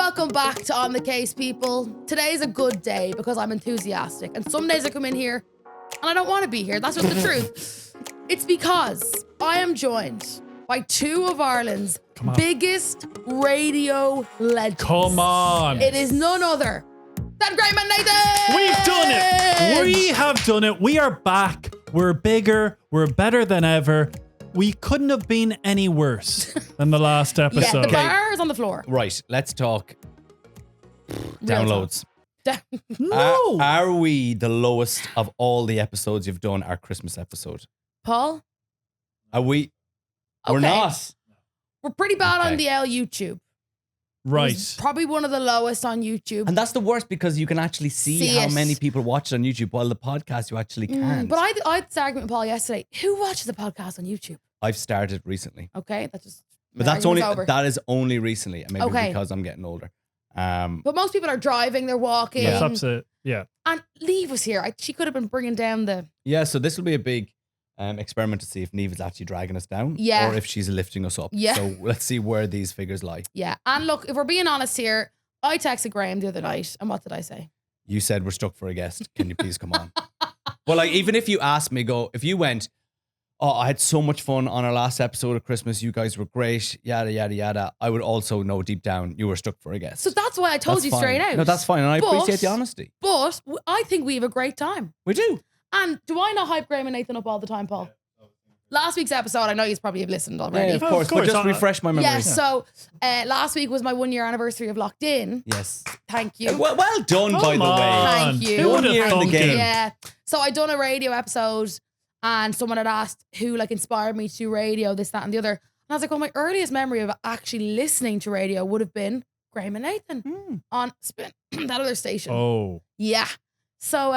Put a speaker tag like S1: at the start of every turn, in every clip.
S1: welcome back to On the Case, people. Today's a good day because I'm enthusiastic. And some days I come in here and I don't want to be here. That's just the truth. It's because I am joined by two of Ireland's biggest radio legends.
S2: Come on.
S1: It is none other than Graham and Nathan.
S2: We've done it. We have done it. We are back. We're bigger. We're better than ever. We couldn't have been any worse than the last episode.
S1: Yeah, the bar is on the floor.
S3: Right, let's talk downloads.
S2: No.
S3: Are we the lowest of all the episodes you've done, our Christmas episode?
S1: Paul?
S3: Are we? We're
S1: Okay.
S3: not.
S1: We're pretty bad on
S3: Okay.
S1: the YouTube.
S2: Right.
S1: Probably one of the lowest on YouTube.
S3: And that's the worst because you can actually see how
S1: it.
S3: many people watch it on YouTube, while the podcast you actually can't.
S1: But I had this argument with Paul yesterday. Who watches the podcast on YouTube?
S3: I've started recently.
S1: Okay, that just.
S3: But that is only recently, maybe
S1: Okay.
S3: because I'm getting older.
S1: But most people are driving, they're walking.
S2: That's opposite. Yeah.
S1: And Lee was here. She could have been bringing down the.
S3: Yeah, so this will be a big experiment to see if Neve is actually dragging us down,
S1: Yeah.
S3: or if she's lifting us up.
S1: Yeah.
S3: So let's see where these figures lie.
S1: Yeah. And look, if we're being honest here, I texted Graham the other night, and what did I say?
S3: You said we're stuck for a guest. Can you please come on? Well, like, even if you asked me, if you went, oh, I had so much fun on our last episode of Christmas. You guys were great. Yada, yada, yada. I would also know deep down you were stuck for a guest.
S1: So that's why I told
S3: That's
S1: you
S3: fine.
S1: straight out.
S3: No, that's fine. And I
S1: But-
S3: appreciate the honesty.
S1: But I think we have a great time.
S3: We do.
S1: And do I not hype Graham and Nathan up all the time, Paul? Last week's episode, I know you probably have listened already.
S3: Yeah, of course. But just refresh my memory.
S1: Yeah, so last week was my 1 year anniversary of Locked In.
S3: Yes.
S1: Thank you.
S3: Well done, by the way.
S1: Thank you.
S2: Who would have
S3: Year in the
S2: thunk
S3: game.
S2: it?
S1: Yeah. So I done a radio episode and someone had asked who like inspired me to do radio, this, that, and the other. And I was like, well, my earliest memory of actually listening to radio would have been Graham and Nathan on Spin, that other station.
S2: Oh.
S1: Yeah. So,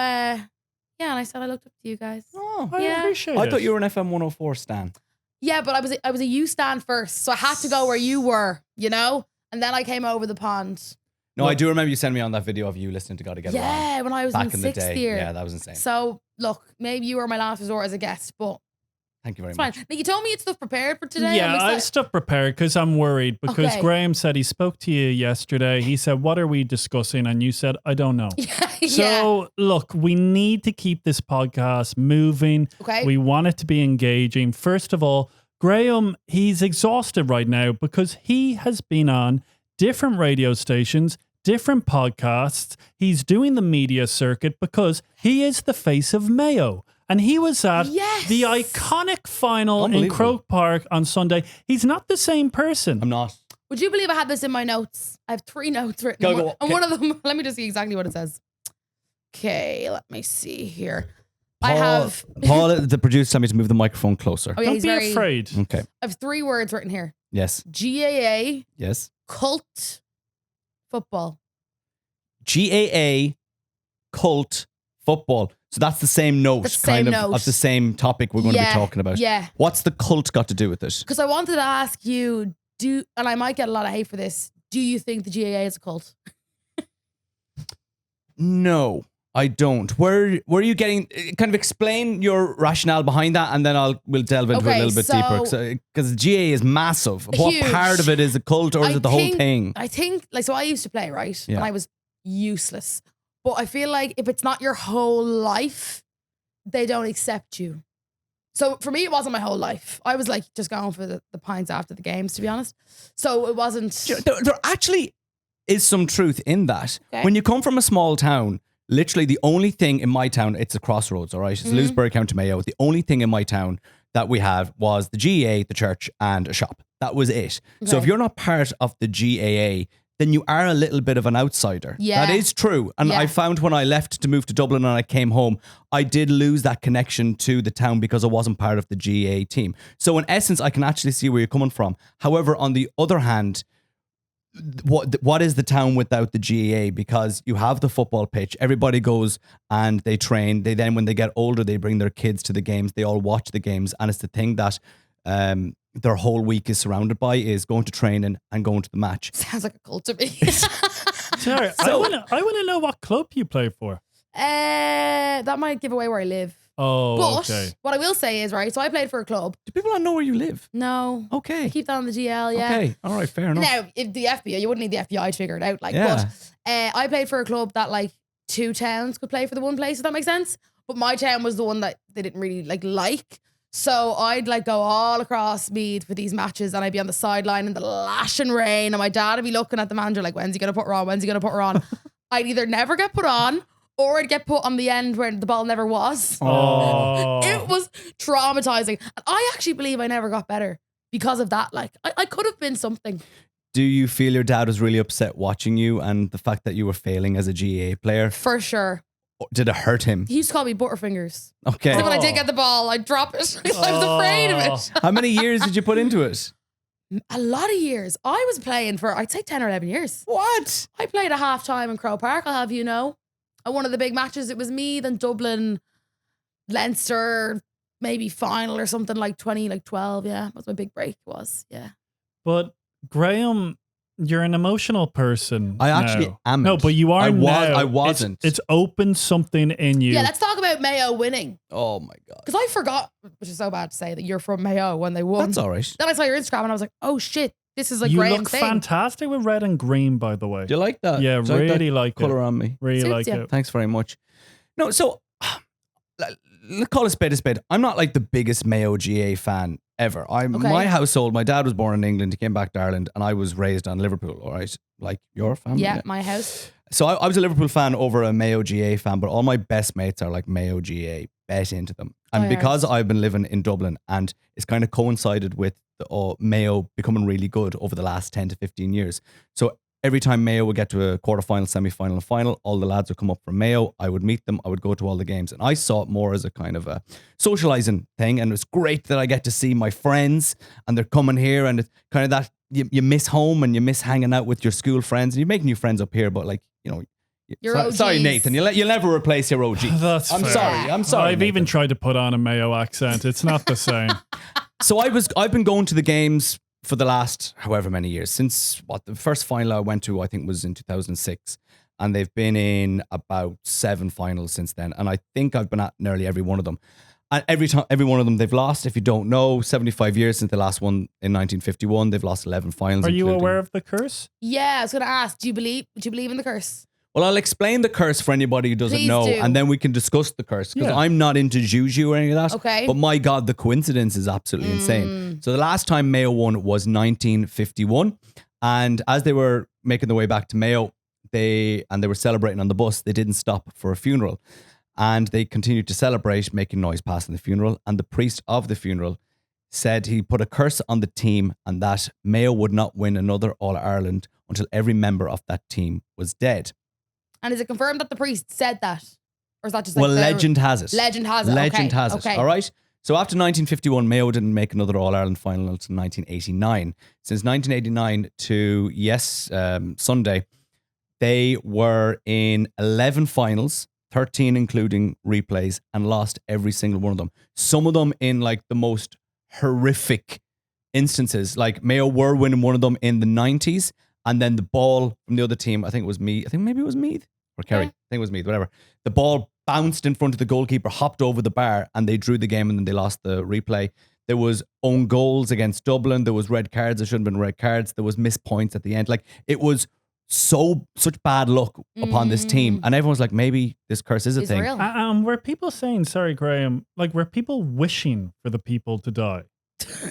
S1: yeah, and I said I looked up to you guys.
S3: Oh,
S2: I
S1: Yeah.
S2: appreciate
S3: I
S2: it.
S3: thought you were an FM104 stan.
S1: Yeah, but I was a U stand first, so I had to go where you were, you know? And then I came over the pond.
S3: No, I do remember you sending me on that video of you listening to Gotta Get It Wrong.
S1: Yeah, when I was
S3: Back
S1: in
S3: in the
S1: sixth
S3: day.
S1: year.
S3: Yeah, that was insane.
S1: So, look, maybe you were my last resort as a guest, but
S3: Thank you very
S1: it's
S3: much.
S1: fine. Now, you told me it's stuff prepared for today.
S2: Yeah,
S1: I'm
S2: I have
S1: excited.
S2: stuff prepared because I'm worried. Because
S1: Okay.
S2: Graham said he spoke to you yesterday. He said, "What are we discussing?" And you said, "I don't know."
S1: Yeah.
S2: So look, we need to keep this podcast moving.
S1: Okay.
S2: We want it to be engaging. First of all, Graham, he's exhausted right now because he has been on different radio stations, different podcasts. He's doing the media circuit because he is the face of Mayo. And he was at
S1: Yes.
S2: the iconic final in
S3: Unbelievable.
S2: Croke Park on Sunday. He's not the same person.
S3: I'm not.
S1: Would you believe I had this in my notes? I have 3 notes written.
S3: Go.
S1: And one of them, let me just see exactly what it says. Okay, let me see here. I have
S3: Paul, the producer, told me to move the microphone closer.
S1: Oh, yeah,
S2: Don't
S1: he's
S2: be
S1: very,
S2: afraid.
S3: Okay.
S1: I have 3 words written here.
S3: Yes.
S1: GAA,
S3: Yes.
S1: cult, football.
S3: GAA, cult, football. So that's the same note,
S1: The same
S3: kind
S1: note.
S3: of the same topic we're going to be talking about.
S1: Yeah.
S3: What's the cult got to do with it?
S1: Because I wanted to ask you, and I might get a lot of hate for this, do you think the GAA is a cult?
S3: No, I don't. Where are you getting? Kind of explain your rationale behind that, and then we'll delve into it a little bit deeper. Because GAA is massive. What
S1: Huge.
S3: part of it is a cult, or is it the whole thing?
S1: I think, like, so I used to play, right?
S3: Yeah.
S1: And I was useless. But I feel like if it's not your whole life, they don't accept you. So for me, it wasn't my whole life. I was like just going for the pints after the games, to be honest. So it wasn't.
S3: There actually is some truth in that.
S1: Okay.
S3: When you come from a small town, literally the only thing in my town, it's a crossroads, all right? It's Louisburgh, County Mayo. The only thing in my town that we have was the GAA, the church, and a shop. That was it. So
S1: Okay.
S3: if you're not part of the GAA, then you are a little bit of an outsider.
S1: Yeah.
S3: That is true. And
S1: Yeah.
S3: I found when I left to move to Dublin and I came home, I did lose that connection to the town because I wasn't part of the GAA team. So in essence, I can actually see where you're coming from. However, on the other hand, what is the town without the GAA? Because you have the football pitch. Everybody goes and they train. They then, when they get older, they bring their kids to the games. They all watch the games. And it's the thing that their whole week is surrounded by, is going to training and going to the match.
S1: Sounds like a cult to me.
S2: Sorry, I want to know what club you play for.
S1: That might give away where I live.
S2: Oh,
S1: But
S2: okay.
S1: what I will say is, right, so I played for a club.
S3: Do people not know where you live?
S1: No.
S3: Okay.
S1: I keep that on the GL, yeah.
S3: Okay. All right. Fair enough.
S1: Now, if the FBI, you wouldn't need the FBI to figure it out. Like,
S3: Yeah.
S1: but I played for a club that like 2 towns could play for the one place, if that makes sense. But my town was the one that they didn't really like. So I'd like go all across Meath for these matches and I'd be on the sideline in the lashing rain and my dad would be looking at the manager like, when's he going to put her on? When's he going to put her on? I'd either never get put on or I'd get put on the end where the ball never was.
S2: Oh.
S1: It was traumatizing. And I actually believe I never got better because of that. Like, I could have been something.
S3: Do you feel your dad was really upset watching you and the fact that you were failing as a GAA player?
S1: For sure.
S3: Did it hurt him?
S1: He used to call me Butterfingers.
S3: Okay.
S1: So when I did get the ball, I'd drop it. I was afraid of it.
S3: How many years did you put into it?
S1: A lot of years. I was playing for, I'd say 10 or 11 years.
S3: What?
S1: I played a half time in Crow Park, I'll have you know. At one of the big matches, it was me, then Dublin, Leinster, maybe final or something like 2012. Yeah, that was my big break was. Yeah.
S2: But Graham, you're an emotional person.
S3: I actually
S2: now.
S3: am.
S2: No, but you are now.
S3: I wasn't.
S2: It's opened something in you.
S1: Yeah, let's talk about Mayo winning.
S3: Oh my God.
S1: Because I forgot, which is so bad to say, that you're from Mayo when they won.
S3: That's all right.
S1: Then I saw your Instagram and I was like, oh shit, this is like
S2: you
S1: Graham's
S2: look
S1: thing.
S2: fantastic with red and green, by the way.
S3: Do you like that?
S2: Yeah,
S3: Do you
S2: really
S3: that
S2: like
S3: color
S2: it.
S3: on me.
S2: Really
S1: Suits
S2: like
S1: you.
S2: it.
S3: Thanks very much. No, so let's call a spade a spade. I'm not like the biggest Mayo GA fan ever. My household, my dad was born in England, he came back to Ireland, and I was raised on Liverpool, all right? Like your family?
S1: Yeah, my house.
S3: So I was a Liverpool fan over a Mayo GA fan, but all my best mates are like Mayo GA, bet into them. And
S1: Oh,
S3: because
S1: yes.
S3: I've been living in Dublin and it's kind of coincided with the Mayo becoming really good over the last 10 to 15 years. So every time Mayo would get to a quarterfinal, semi-final and final, all the lads would come up from Mayo. I would meet them. I would go to all the games. And I saw it more as a kind of a socializing thing. And it was great that I get to see my friends and they're coming here and it's kind of that you miss home and you miss hanging out with your school friends. And you make new friends up here, but like, you know,
S1: Your
S3: sorry,
S1: OGs.
S3: Nathan, you'll never replace your OG.
S2: That's
S3: I'm
S2: fair.
S3: sorry. I'm sorry.
S2: I've
S3: Nathan.
S2: even tried to put on a Mayo accent. It's not the same.
S3: So I've been going to the games for the last however many years since the first final I went to I think was in 2006, and they've been in about 7 finals since then, and I think I've been at nearly every one of them. And every one of them they've lost. If you don't know, 75 years since the last one in 1951, they've lost 11 finals.
S2: Are you
S3: including-
S2: aware of the curse?
S1: Yeah, I was going to ask, do you believe in the curse?
S3: Well, I'll explain the curse for anybody who doesn't
S1: Please
S3: know,
S1: do.
S3: and then we can discuss the curse because
S2: Yeah.
S3: I'm not into juju or any of that.
S1: Okay.
S3: But my God, the coincidence is absolutely insane. So the last time Mayo won was 1951, and as they were making their way back to Mayo, they were celebrating on the bus. They didn't stop for a funeral, and they continued to celebrate, making noise passing the funeral. And the priest of the funeral said he put a curse on the team, and that Mayo would not win another All Ireland until every member of that team was dead.
S1: And is it confirmed that the priest said that? Or is that just like
S3: Well, legend has it.
S1: Legend has it.
S3: Legend
S1: okay.
S3: has it.
S1: Okay.
S3: All right. So after 1951, Mayo didn't make another All Ireland final until 1989. Since 1989 to Sunday, they were in 11 finals, 13 including replays, and lost every single one of them. Some of them in like the most horrific instances. Like Mayo were winning one of them in the 90s. And then the ball from the other team, I think it was Meath. I think maybe it was Meath or Kerry.
S1: Yeah.
S3: I think it was Meath, whatever. The ball bounced in front of the goalkeeper, hopped over the bar, and they drew the game, and then they lost the replay. There was own goals against Dublin. There was red cards. There shouldn't have been red cards. There was missed points at the end. Like it was such bad luck upon this team. And everyone's like, maybe this curse is a
S1: It's
S3: thing.
S1: real.
S2: Were people saying, sorry, Graham, like were people wishing for the people to die?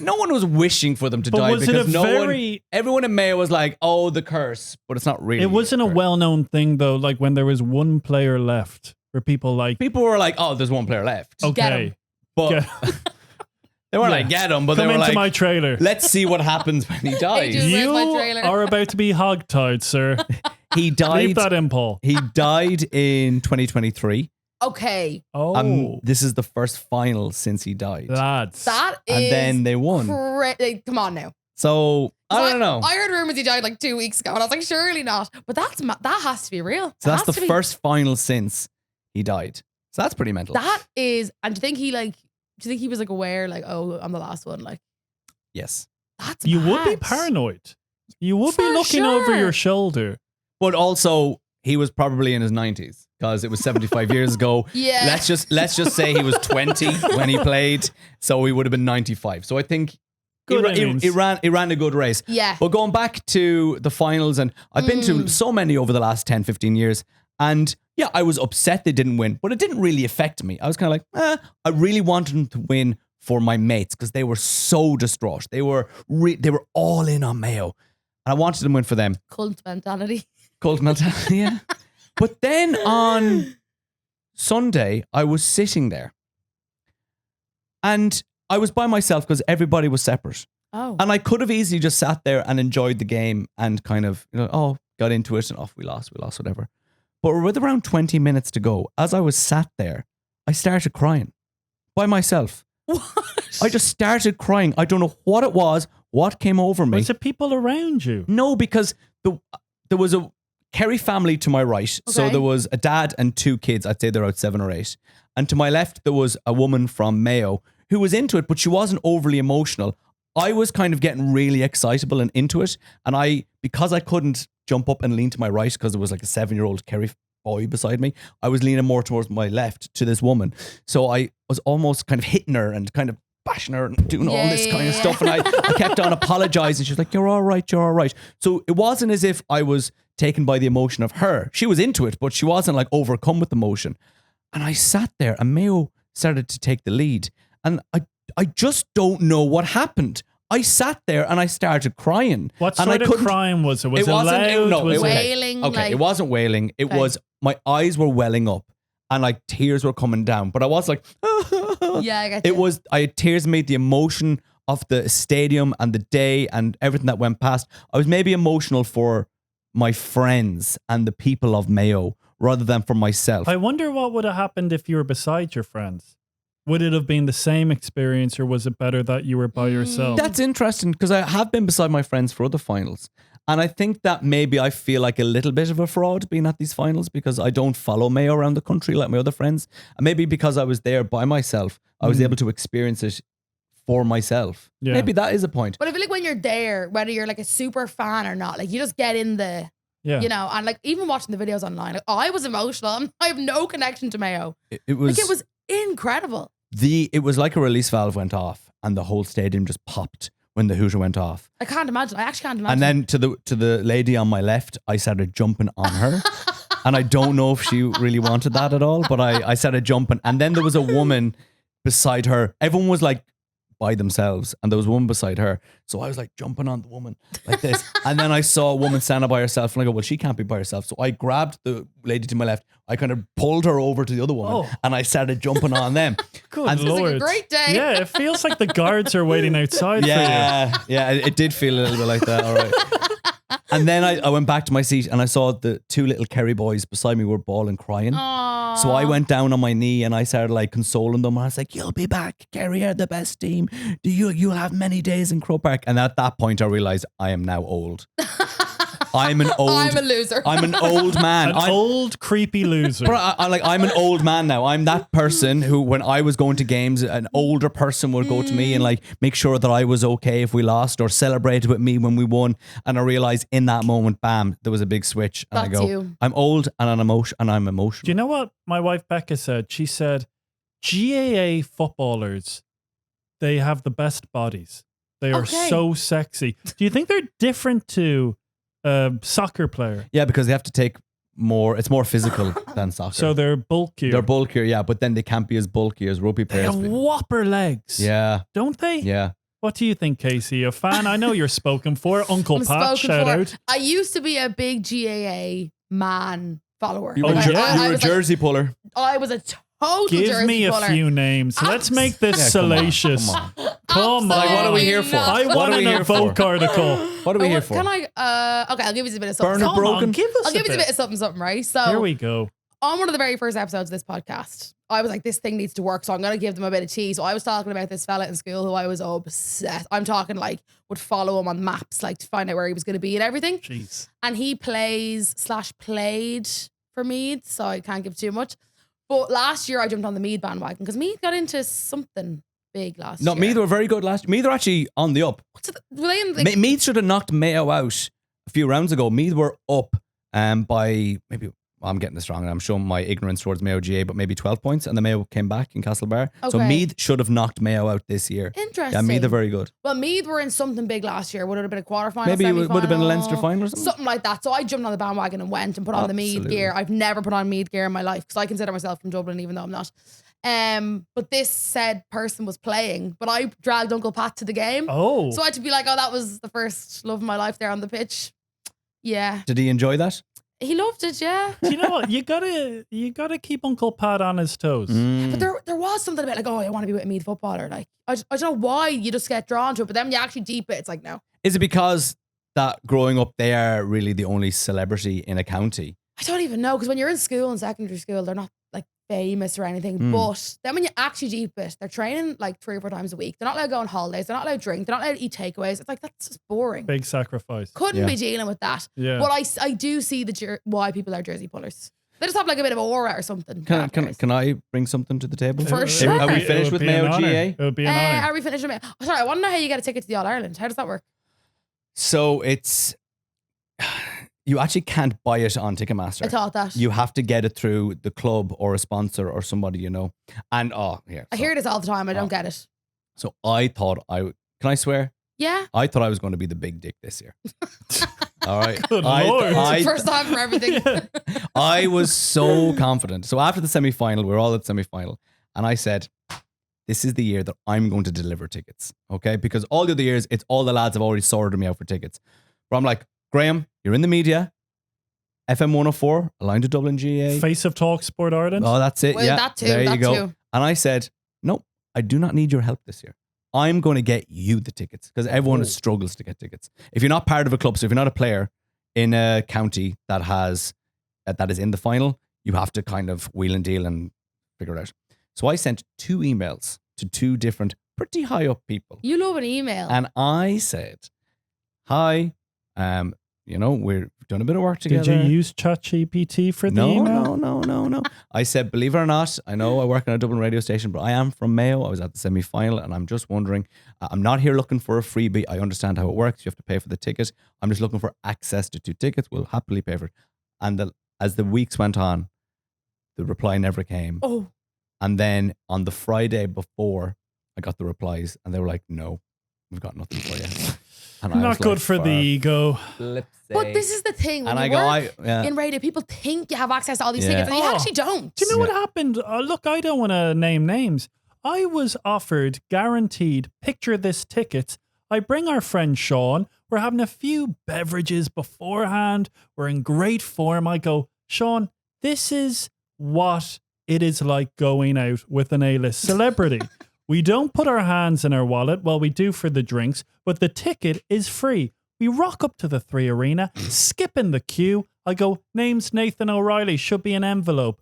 S3: No one was wishing for them to
S2: But
S3: die
S2: was it
S3: because
S2: a
S3: everyone in Mayo was like, oh, the curse. But it's not really.
S2: It wasn't a
S3: curse.
S2: well-known thing, though, like when there was one player left, where people like,
S3: People were like, oh, there's one player left.
S1: Get
S2: okay,
S1: him.
S3: But
S2: Get-
S3: they weren't
S2: Yeah.
S3: like, get him. But
S2: come
S3: they were
S2: into
S3: like,
S2: my trailer.
S3: let's see what happens when he dies.
S1: Where's
S2: You
S1: my trailer?
S2: are about to be hogtied, sir.
S3: He
S2: Leave
S3: died.
S2: that in, Paul.
S3: He died in 2023.
S1: Okay.
S2: Oh,
S3: This is the first final since he died.
S2: lads.
S1: That is
S3: And then they won.
S1: Come on now.
S3: So I don't know.
S1: I heard rumors he died like 2 weeks ago, and I was like, surely not. But that has to be real.
S3: So that's
S1: It
S3: the
S1: has to be.
S3: first final since he died. So that's pretty mental.
S1: That is, and do you think he was like aware, like, oh, I'm the last one? Like,
S3: Yes.
S1: that's
S2: You would be
S1: mad.
S2: paranoid. You would be
S1: For
S2: looking over
S1: sure.
S2: your shoulder.
S3: But also, he was probably in his 90s. because it was 75 years ago.
S1: Yeah.
S3: Let's just say he was 20 when he played, so he would have been 95. So I think he ran a good race.
S1: Yeah.
S3: But going back to the finals, and I've been to so many over the last 10, 15 years, and yeah, I was upset they didn't win, but it didn't really affect me. I was kind of like, I really wanted them to win for my mates because they were so distraught. They were all in on Mayo. And I wanted them to win for them.
S1: Cult mentality.
S3: Cult mentality, yeah. But then on Sunday, I was sitting there and I was by myself because everybody was separate.
S1: Oh.
S3: And I could have easily just sat there and enjoyed the game and kind of, got into it and we lost, whatever. But with around 20 minutes to go, as I was sat there, I started crying by myself.
S1: What?
S3: I just started crying. I don't know what it was, what came over me.
S2: Was it people around you?
S3: No, because there was a Kerry family to my right. Okay. So there was a dad and 2 kids. I'd say they're out 7 or 8. And to my left, there was a woman from Mayo who was into it, but she wasn't overly emotional. I was kind of getting really excitable and into it. And because I couldn't jump up and lean to my right because there was like a 7-year-old Kerry boy beside me, I was leaning more towards my left to this woman. So I was almost kind of hitting her and kind of bashing her and doing all this kind of stuff. And I kept on apologizing. She was like, you're all right. So it wasn't as if I was taken by the emotion of her. She was into it, but she wasn't like overcome with emotion. And I sat there and Mayo started to take the lead. And I just don't know what happened. I sat there and I started crying.
S2: What sort of crying was it? Was it loud?
S1: No, wailing?
S3: Okay, it wasn't wailing. It was, my eyes were welling up and like tears were coming down. But I was like,
S1: yeah, I got you.
S3: I had tears made the emotion of the stadium and the day and everything that went past. I was maybe emotional for my friends and the people of Mayo rather than for myself.
S2: I wonder what would have happened if you were beside your friends. Would it have been the same experience or was it better that you were by yourself?
S3: That's interesting because I have been beside my friends for other finals. And I think that maybe I feel like a little bit of a fraud being at these finals because I don't follow Mayo around the country like my other friends. And maybe because I was there by myself, I was able to experience it for myself. Yeah. Maybe that is a point.
S1: But I feel like when you're there, whether you're like a super fan or not, like you just get in the... Yeah. You know, and like even watching the videos online, like, I was emotional. I have no connection to Mayo. It was incredible.
S3: It was like a release valve went off and the whole stadium just popped when the hooter went off.
S1: I can't imagine. I actually can't imagine.
S3: And then to the lady on my left, I started jumping on her. And I don't know if she really wanted that at all, but I started jumping. And then there was a woman beside her. Everyone was like by themselves and there was a woman beside her. So I was like jumping on the woman like this. And then I saw a woman standing by herself and I go, well, she can't be by herself. So I grabbed the lady to my left. I kind of pulled her over to the other woman and I started jumping on them.
S2: Good
S3: and
S2: Lord.
S1: Like a great day.
S2: Yeah, it feels like the guards are waiting outside for you.
S3: Yeah, it did feel a little bit like that. All right. And then I went back to my seat and I saw the 2 little Kerry boys beside me were bawling, crying.
S1: Aww.
S3: So I went down on my knee and I started like consoling them. And I was like, you'll be back. Kerry are the best team. You'll have many days in Croke Park. And at that point I realized I am now old. I'm a
S1: loser.
S3: I'm an old man.
S2: I'm old, creepy loser.
S3: I'm an old man now. I'm that person who, when I was going to games, an older person would go to me and like make sure that I was okay if we lost or celebrated with me when we won. And I realized in that moment, bam, there was a big switch. And
S1: That's
S3: I go,
S1: you.
S3: I'm old and I'm emotional.
S2: Do you know what my wife Becca said? She said, GAA footballers, they have the best bodies. They are so sexy. Do you think they're different to soccer player?
S3: Yeah, because they have to take more, it's more physical than soccer.
S2: So they're bulkier.
S3: They're bulkier, yeah, but then they can't be as bulky as rugby players.
S2: They have whopper legs.
S3: Yeah.
S2: Don't they?
S3: Yeah.
S2: What do you think, Kasey? A fan? I know you're spoken for. Uncle Pat, shout out.
S1: I used to be a big GAA man follower.
S3: You were a jersey puller.
S1: I was a total
S2: Give
S1: jersey
S2: me
S1: puller.
S2: a few names. Let's make this salacious. Come on.
S3: Like, what are we here for?
S2: I want an Evoke article.
S3: What are we here for?
S1: Can I? Okay, I'll give you a bit of something.
S3: Burner broken?
S1: I'll give you a bit of something, right? So
S2: here we go.
S1: On one of the very first episodes of this podcast, I was like, this thing needs to work, so I'm going to give them a bit of tea. So I was talking about this fella in school who I was obsessed. I'm talking like would follow him on maps, like to find out where he was going to be and everything.
S2: Jeez.
S1: And he played for Meath, so I can't give too much. But last year I jumped on the Meath bandwagon because Meath got into something big last year.
S3: No, Meath were very good last year. Meath are actually on the up. Meath should have knocked Mayo out a few rounds ago. Meath were up by maybe I'm getting this wrong, and I'm showing my ignorance towards Mayo GA, but maybe 12 points, and the Mayo came back in Castlebar. So
S1: Okay.
S3: Meath should have knocked Mayo out this year.
S1: Interesting.
S3: Yeah, Meath are very good.
S1: Well, Meath were in something big last year. Would it have been a quarterfinal?
S3: Maybe it would have been a
S1: semi-final?
S3: Leinster final or something.
S1: Something like that. So I jumped on the bandwagon and went and put on the Meath
S3: Absolutely.
S1: gear. I've never put on Meath gear in my life because I consider myself from Dublin, even though I'm not. But this said person was playing, but I dragged Uncle Pat to the game.
S2: Oh.
S1: So I had to be like, oh, that was the first love of my life there on the pitch. Yeah.
S3: Did he enjoy that?
S1: He loved it, yeah.
S2: Do you know what? You gotta keep Uncle Pat on his toes.
S1: But there was something about like, oh, I want to be with a Meath footballer. Like, I don't know why you just get drawn to it, but then when you actually deep it, it's like, no.
S3: Is it because that growing up they are really the only celebrity in a county?
S1: I don't even know, because when you're in school and secondary school, they're not like famous or anything. But then when you actually deep it, they're training like 3 or 4 times a week. They're not allowed to go on holidays. They're not allowed to drink. They're not allowed to eat takeaways. It's like, that's just boring.
S2: Big sacrifice.
S1: Couldn't be dealing with that.
S2: Yeah.
S1: But I do see why people are jersey pullers. They just have like a bit of aura or something.
S3: Can I bring something to the table?
S1: For sure.
S3: Are we
S2: It
S3: finished
S2: would
S3: with
S2: be an
S3: Mayo
S2: honour.
S3: GA?
S2: It would be an honor.
S1: Are we finished with Mayo? Oh, sorry, I want to know how you get a ticket to the All Ireland. How does that work?
S3: So you actually can't buy it on Ticketmaster.
S1: I thought that.
S3: You have to get it through the club or a sponsor or somebody you know. And
S1: I hear this all the time. I don't get it.
S3: So I thought can I swear?
S1: Yeah.
S3: I thought I was going to be the big dick this year. All right.
S2: Good Lord.
S1: First time for everything.
S3: I was so confident. So after the semi-final, we were all at the semi-final, and I said, this is the year that I'm going to deliver tickets. Okay? Because all the other years, it's all the lads have already sorted me out for tickets. But I'm like, Graham, you're in the media. FM104, aligned to Dublin GA.
S2: Face of Talk Sport Ireland.
S3: Oh, that's it.
S1: Well,
S3: yeah.
S1: that too,
S3: There you
S1: that
S3: go.
S1: too.
S3: And I said, no, I do not need your help this year. I'm going to get you the tickets because everyone struggles to get tickets. If you're not part of a club, so if you're not a player in a county that has that is in the final, you have to kind of wheel and deal and figure it out. So I sent 2 emails to 2 different pretty high up people.
S1: You love an email.
S3: And I said, hi, we're doing a bit of work together.
S2: Did you use ChatGPT for the email?
S3: No. I said, believe it or not, I know I work on a Dublin radio station, but I am from Mayo. I was at the semi-final and I'm just wondering, I'm not here looking for a freebie. I understand how it works. You have to pay for the ticket. I'm just looking for access to 2 tickets. We'll happily pay for it. And as the weeks went on, the reply never came.
S1: Oh.
S3: And then on the Friday before, I got the replies and they were like, no, we've got nothing for you. And I
S2: Not
S3: was
S2: good
S3: like,
S2: for the ego.
S1: But this is the thing. When
S3: And
S1: you
S3: I
S1: work
S3: go, yeah.
S1: in radio, people think you have access to all these
S3: Yeah.
S1: tickets and you
S2: Oh.
S1: actually don't.
S2: Do you know what happened? Look, I don't want to name names. I was offered guaranteed picture this tickets. I bring our friend Sean. We're having a few beverages beforehand. We're in great form. I go, Sean, this is what it is like going out with an A-list celebrity. We don't put our hands in our wallet. Well, we do for the drinks, but the ticket is free. We rock up to the 3 Arena, skip in the queue. I go, name's Nathan O'Reilly, should be an envelope.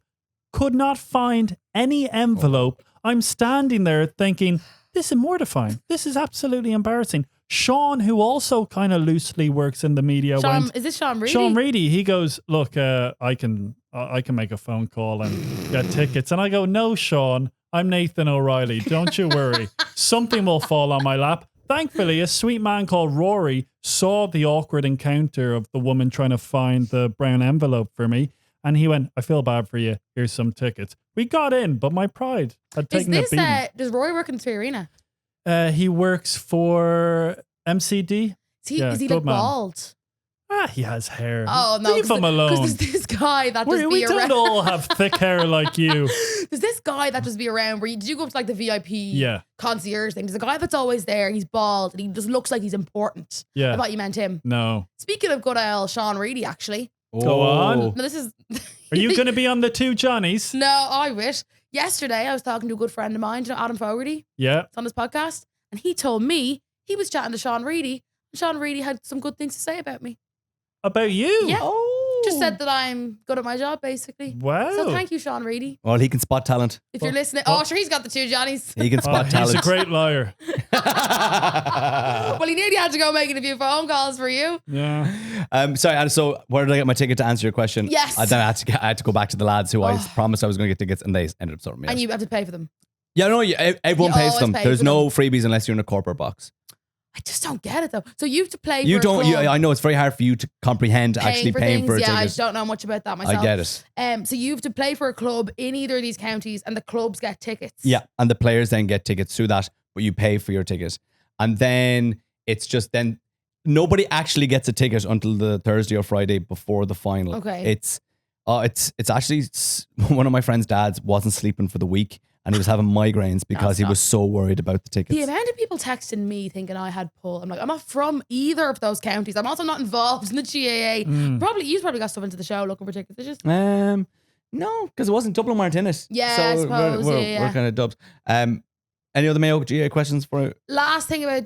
S2: Could not find any envelope. I'm standing there thinking, this is mortifying. This is absolutely embarrassing. Sean, who also kind of loosely works in the media,
S1: Is this Sean Reedy?
S2: Sean Reedy, he goes, look, I can make a phone call and get tickets. And I go, no, Sean, I'm Nathan O'Reilly. Don't you worry. Something will fall on my lap. Thankfully, a sweet man called Rory saw the awkward encounter of the woman trying to find the brown envelope for me. And he went, I feel bad for you. Here's some tickets. We got in, but my pride had
S1: Is
S2: taken
S1: this,
S2: a beating.
S1: does Roy work in the 3 Arena?
S2: He works for MCD.
S1: Is he
S2: Yeah,
S1: like
S2: good man.
S1: bald?
S2: He has hair.
S1: Oh, no.
S2: Leave him alone.
S1: Because there's this guy that just
S2: We
S1: be
S2: don't
S1: around.
S2: all have thick hair like you.
S1: There's this guy that just be around where did you go up to like the VIP
S2: Yeah.
S1: concierge thing? There's a guy that's always there. He's bald and he just looks like he's important.
S2: Yeah.
S1: I thought you meant him.
S2: No.
S1: Speaking of good old Sean Reedy, actually.
S2: Go on.
S1: No, this is.
S2: Are you going to be on the 2 Johnnies?
S1: No, I wish. Yesterday, I was talking to a good friend of mine, Adam Fogarty.
S2: Yeah.
S1: It's on his podcast. And he told me he was chatting to Sean Reedy. And Sean Reedy had some good things to say about me.
S2: About you?
S1: Yeah.
S3: Oh.
S1: Just said that I'm good at my job, basically.
S2: Wow.
S1: So thank you, Sean Reedy.
S3: Well, he can spot talent.
S1: If you're listening. Oh, sure, he's got the 2 Johnnies.
S3: He can spot
S2: He's
S3: talent.
S2: a great liar.
S1: Well, he nearly had to go making a few phone calls for you.
S2: Yeah.
S3: Sorry, and so where did I get my ticket to answer your question?
S1: Yes.
S3: Then I had to go back to the lads who I promised I was going to get tickets, and they ended up sorting me out.
S1: And you have to pay for them.
S3: Yeah, no, everyone
S1: You
S3: pays
S1: always
S3: them.
S1: pay
S3: There's
S1: for
S3: no freebies unless you're in a corporate box.
S1: I just don't get it though. So you have to play.
S3: You
S1: for
S3: don't.
S1: A club,
S3: I know it's very hard for you to comprehend actually paying for a
S1: yeah,
S3: ticket.
S1: I don't know much about that myself.
S3: I get it.
S1: So you have to play for a club in either of these counties, and the clubs get tickets.
S3: Yeah, and the players then get tickets through that, but you pay for your ticket, and then it's just then nobody actually gets a ticket until the Thursday or Friday before the final.
S1: Okay.
S3: It's actually one of my friend's dads wasn't sleeping for the week. And he was having migraines because he was so worried about the tickets.
S1: The amount of people texting me thinking I had pull. I'm like, I'm not from either of those counties. I'm also not involved in the GAA. You probably got stuff into the show looking for tickets. Did you?
S3: No, because it wasn't Dublin weren't in it.
S1: Yeah,
S3: so
S1: I suppose.
S3: we're kind of dubs. Any other Mayo GAA questions for?
S1: Last thing about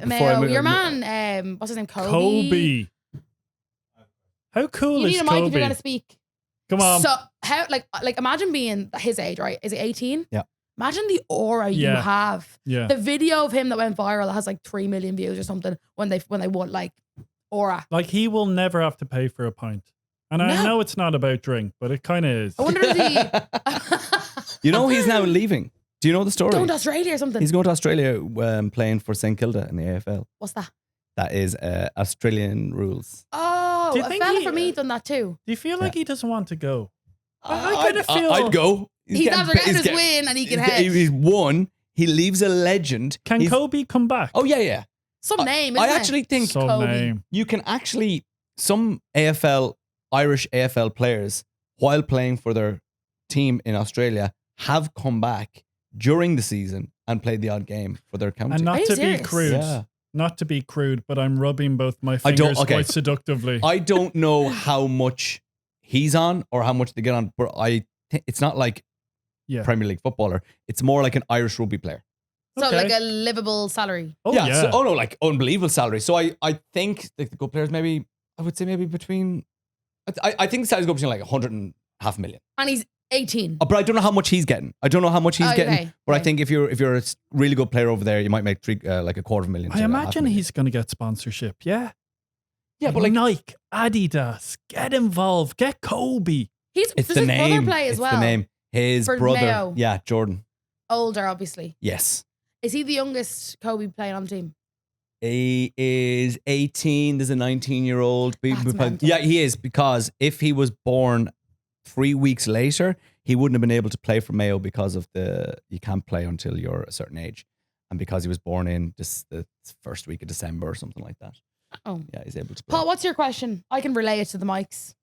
S1: Mayo, your man, what's his name? Kobe.
S2: How cool
S1: You
S2: is
S1: need a mic
S2: Kobe?
S1: if you're gonna speak.
S2: Come on.
S1: So how like imagine being his age, right? Is he 18?
S3: Yeah.
S1: Imagine the aura you
S2: Yeah.
S1: have.
S2: Yeah.
S1: The video of him that went viral that has like 3 million views or something when they won, like, aura.
S2: Like, he will never have to pay for a pint. And I
S1: No.
S2: know it's not about drink, but it kind of is.
S1: I wonder if he
S3: You know he's now leaving. Do you know the story?
S1: going to Australia or something.
S3: He's going to Australia playing for St Kilda in the AFL.
S1: What's that?
S3: That is Australian rules.
S1: Oh,
S2: Do you
S1: a
S2: think
S1: fella
S2: he-
S1: for me done that too.
S2: Do you feel like he doesn't want to go? I kind of feel...
S3: I'd go.
S1: He's after getting his win and he can head.
S3: He's won. He leaves a legend.
S2: Can Kobe come back?
S3: Oh, yeah.
S1: Some name, isn't
S3: I
S1: it?
S3: actually think
S2: Some
S1: Kobe.
S2: name.
S3: you can actually, some Irish AFL players, while playing for their team in Australia, have come back during the season and played the odd game for their county.
S2: And
S1: Are
S2: not
S1: you
S2: to be
S1: serious?
S2: crude.
S3: Yeah.
S2: Not to be crude, but I'm rubbing both my
S3: I don't-
S2: fingers
S3: okay.
S2: quite seductively.
S3: I don't know how much he's on or how much they get on, but I think it's not like
S2: Yeah.
S3: Premier League footballer. It's more like an Irish rugby player.
S1: So
S2: Okay.
S1: like a livable salary.
S2: Oh, yeah.
S3: So, like unbelievable salary. So I think the good players maybe, I would say maybe between, I think the salaries go between like 100 and half a million.
S1: And he's 18.
S3: But I don't know how much he's getting. I don't know how much he's
S1: Oh,
S3: getting.
S1: okay,
S3: But I
S1: okay.
S3: think if you're a really good player over there, you might make like a $250,000.
S2: I
S3: to
S2: imagine
S3: $500,000.
S2: he's going to get sponsorship. Yeah.
S3: Yeah, but like
S2: Nike, Adidas, get involved. Get Kobe.
S1: Does
S3: it's
S1: his
S3: the
S1: brother
S3: name.
S1: play as
S3: It's
S1: well?
S3: the name. His
S1: For
S3: brother.
S1: Mayo.
S3: Yeah, Jordan.
S1: Older, obviously.
S3: Yes.
S1: Is he the youngest Kobe playing on the team?
S3: He is 18. There's a 19-year-old.
S1: That's mental.
S3: Yeah, he is, because if he was born 3 weeks later, he wouldn't have been able to play for Mayo because of you can't play until you're a certain age. And because he was born in just the first week of December or something like that.
S1: Oh.
S3: Yeah, he's able to play.
S1: Paul, what's your question? I can relay it to the mics.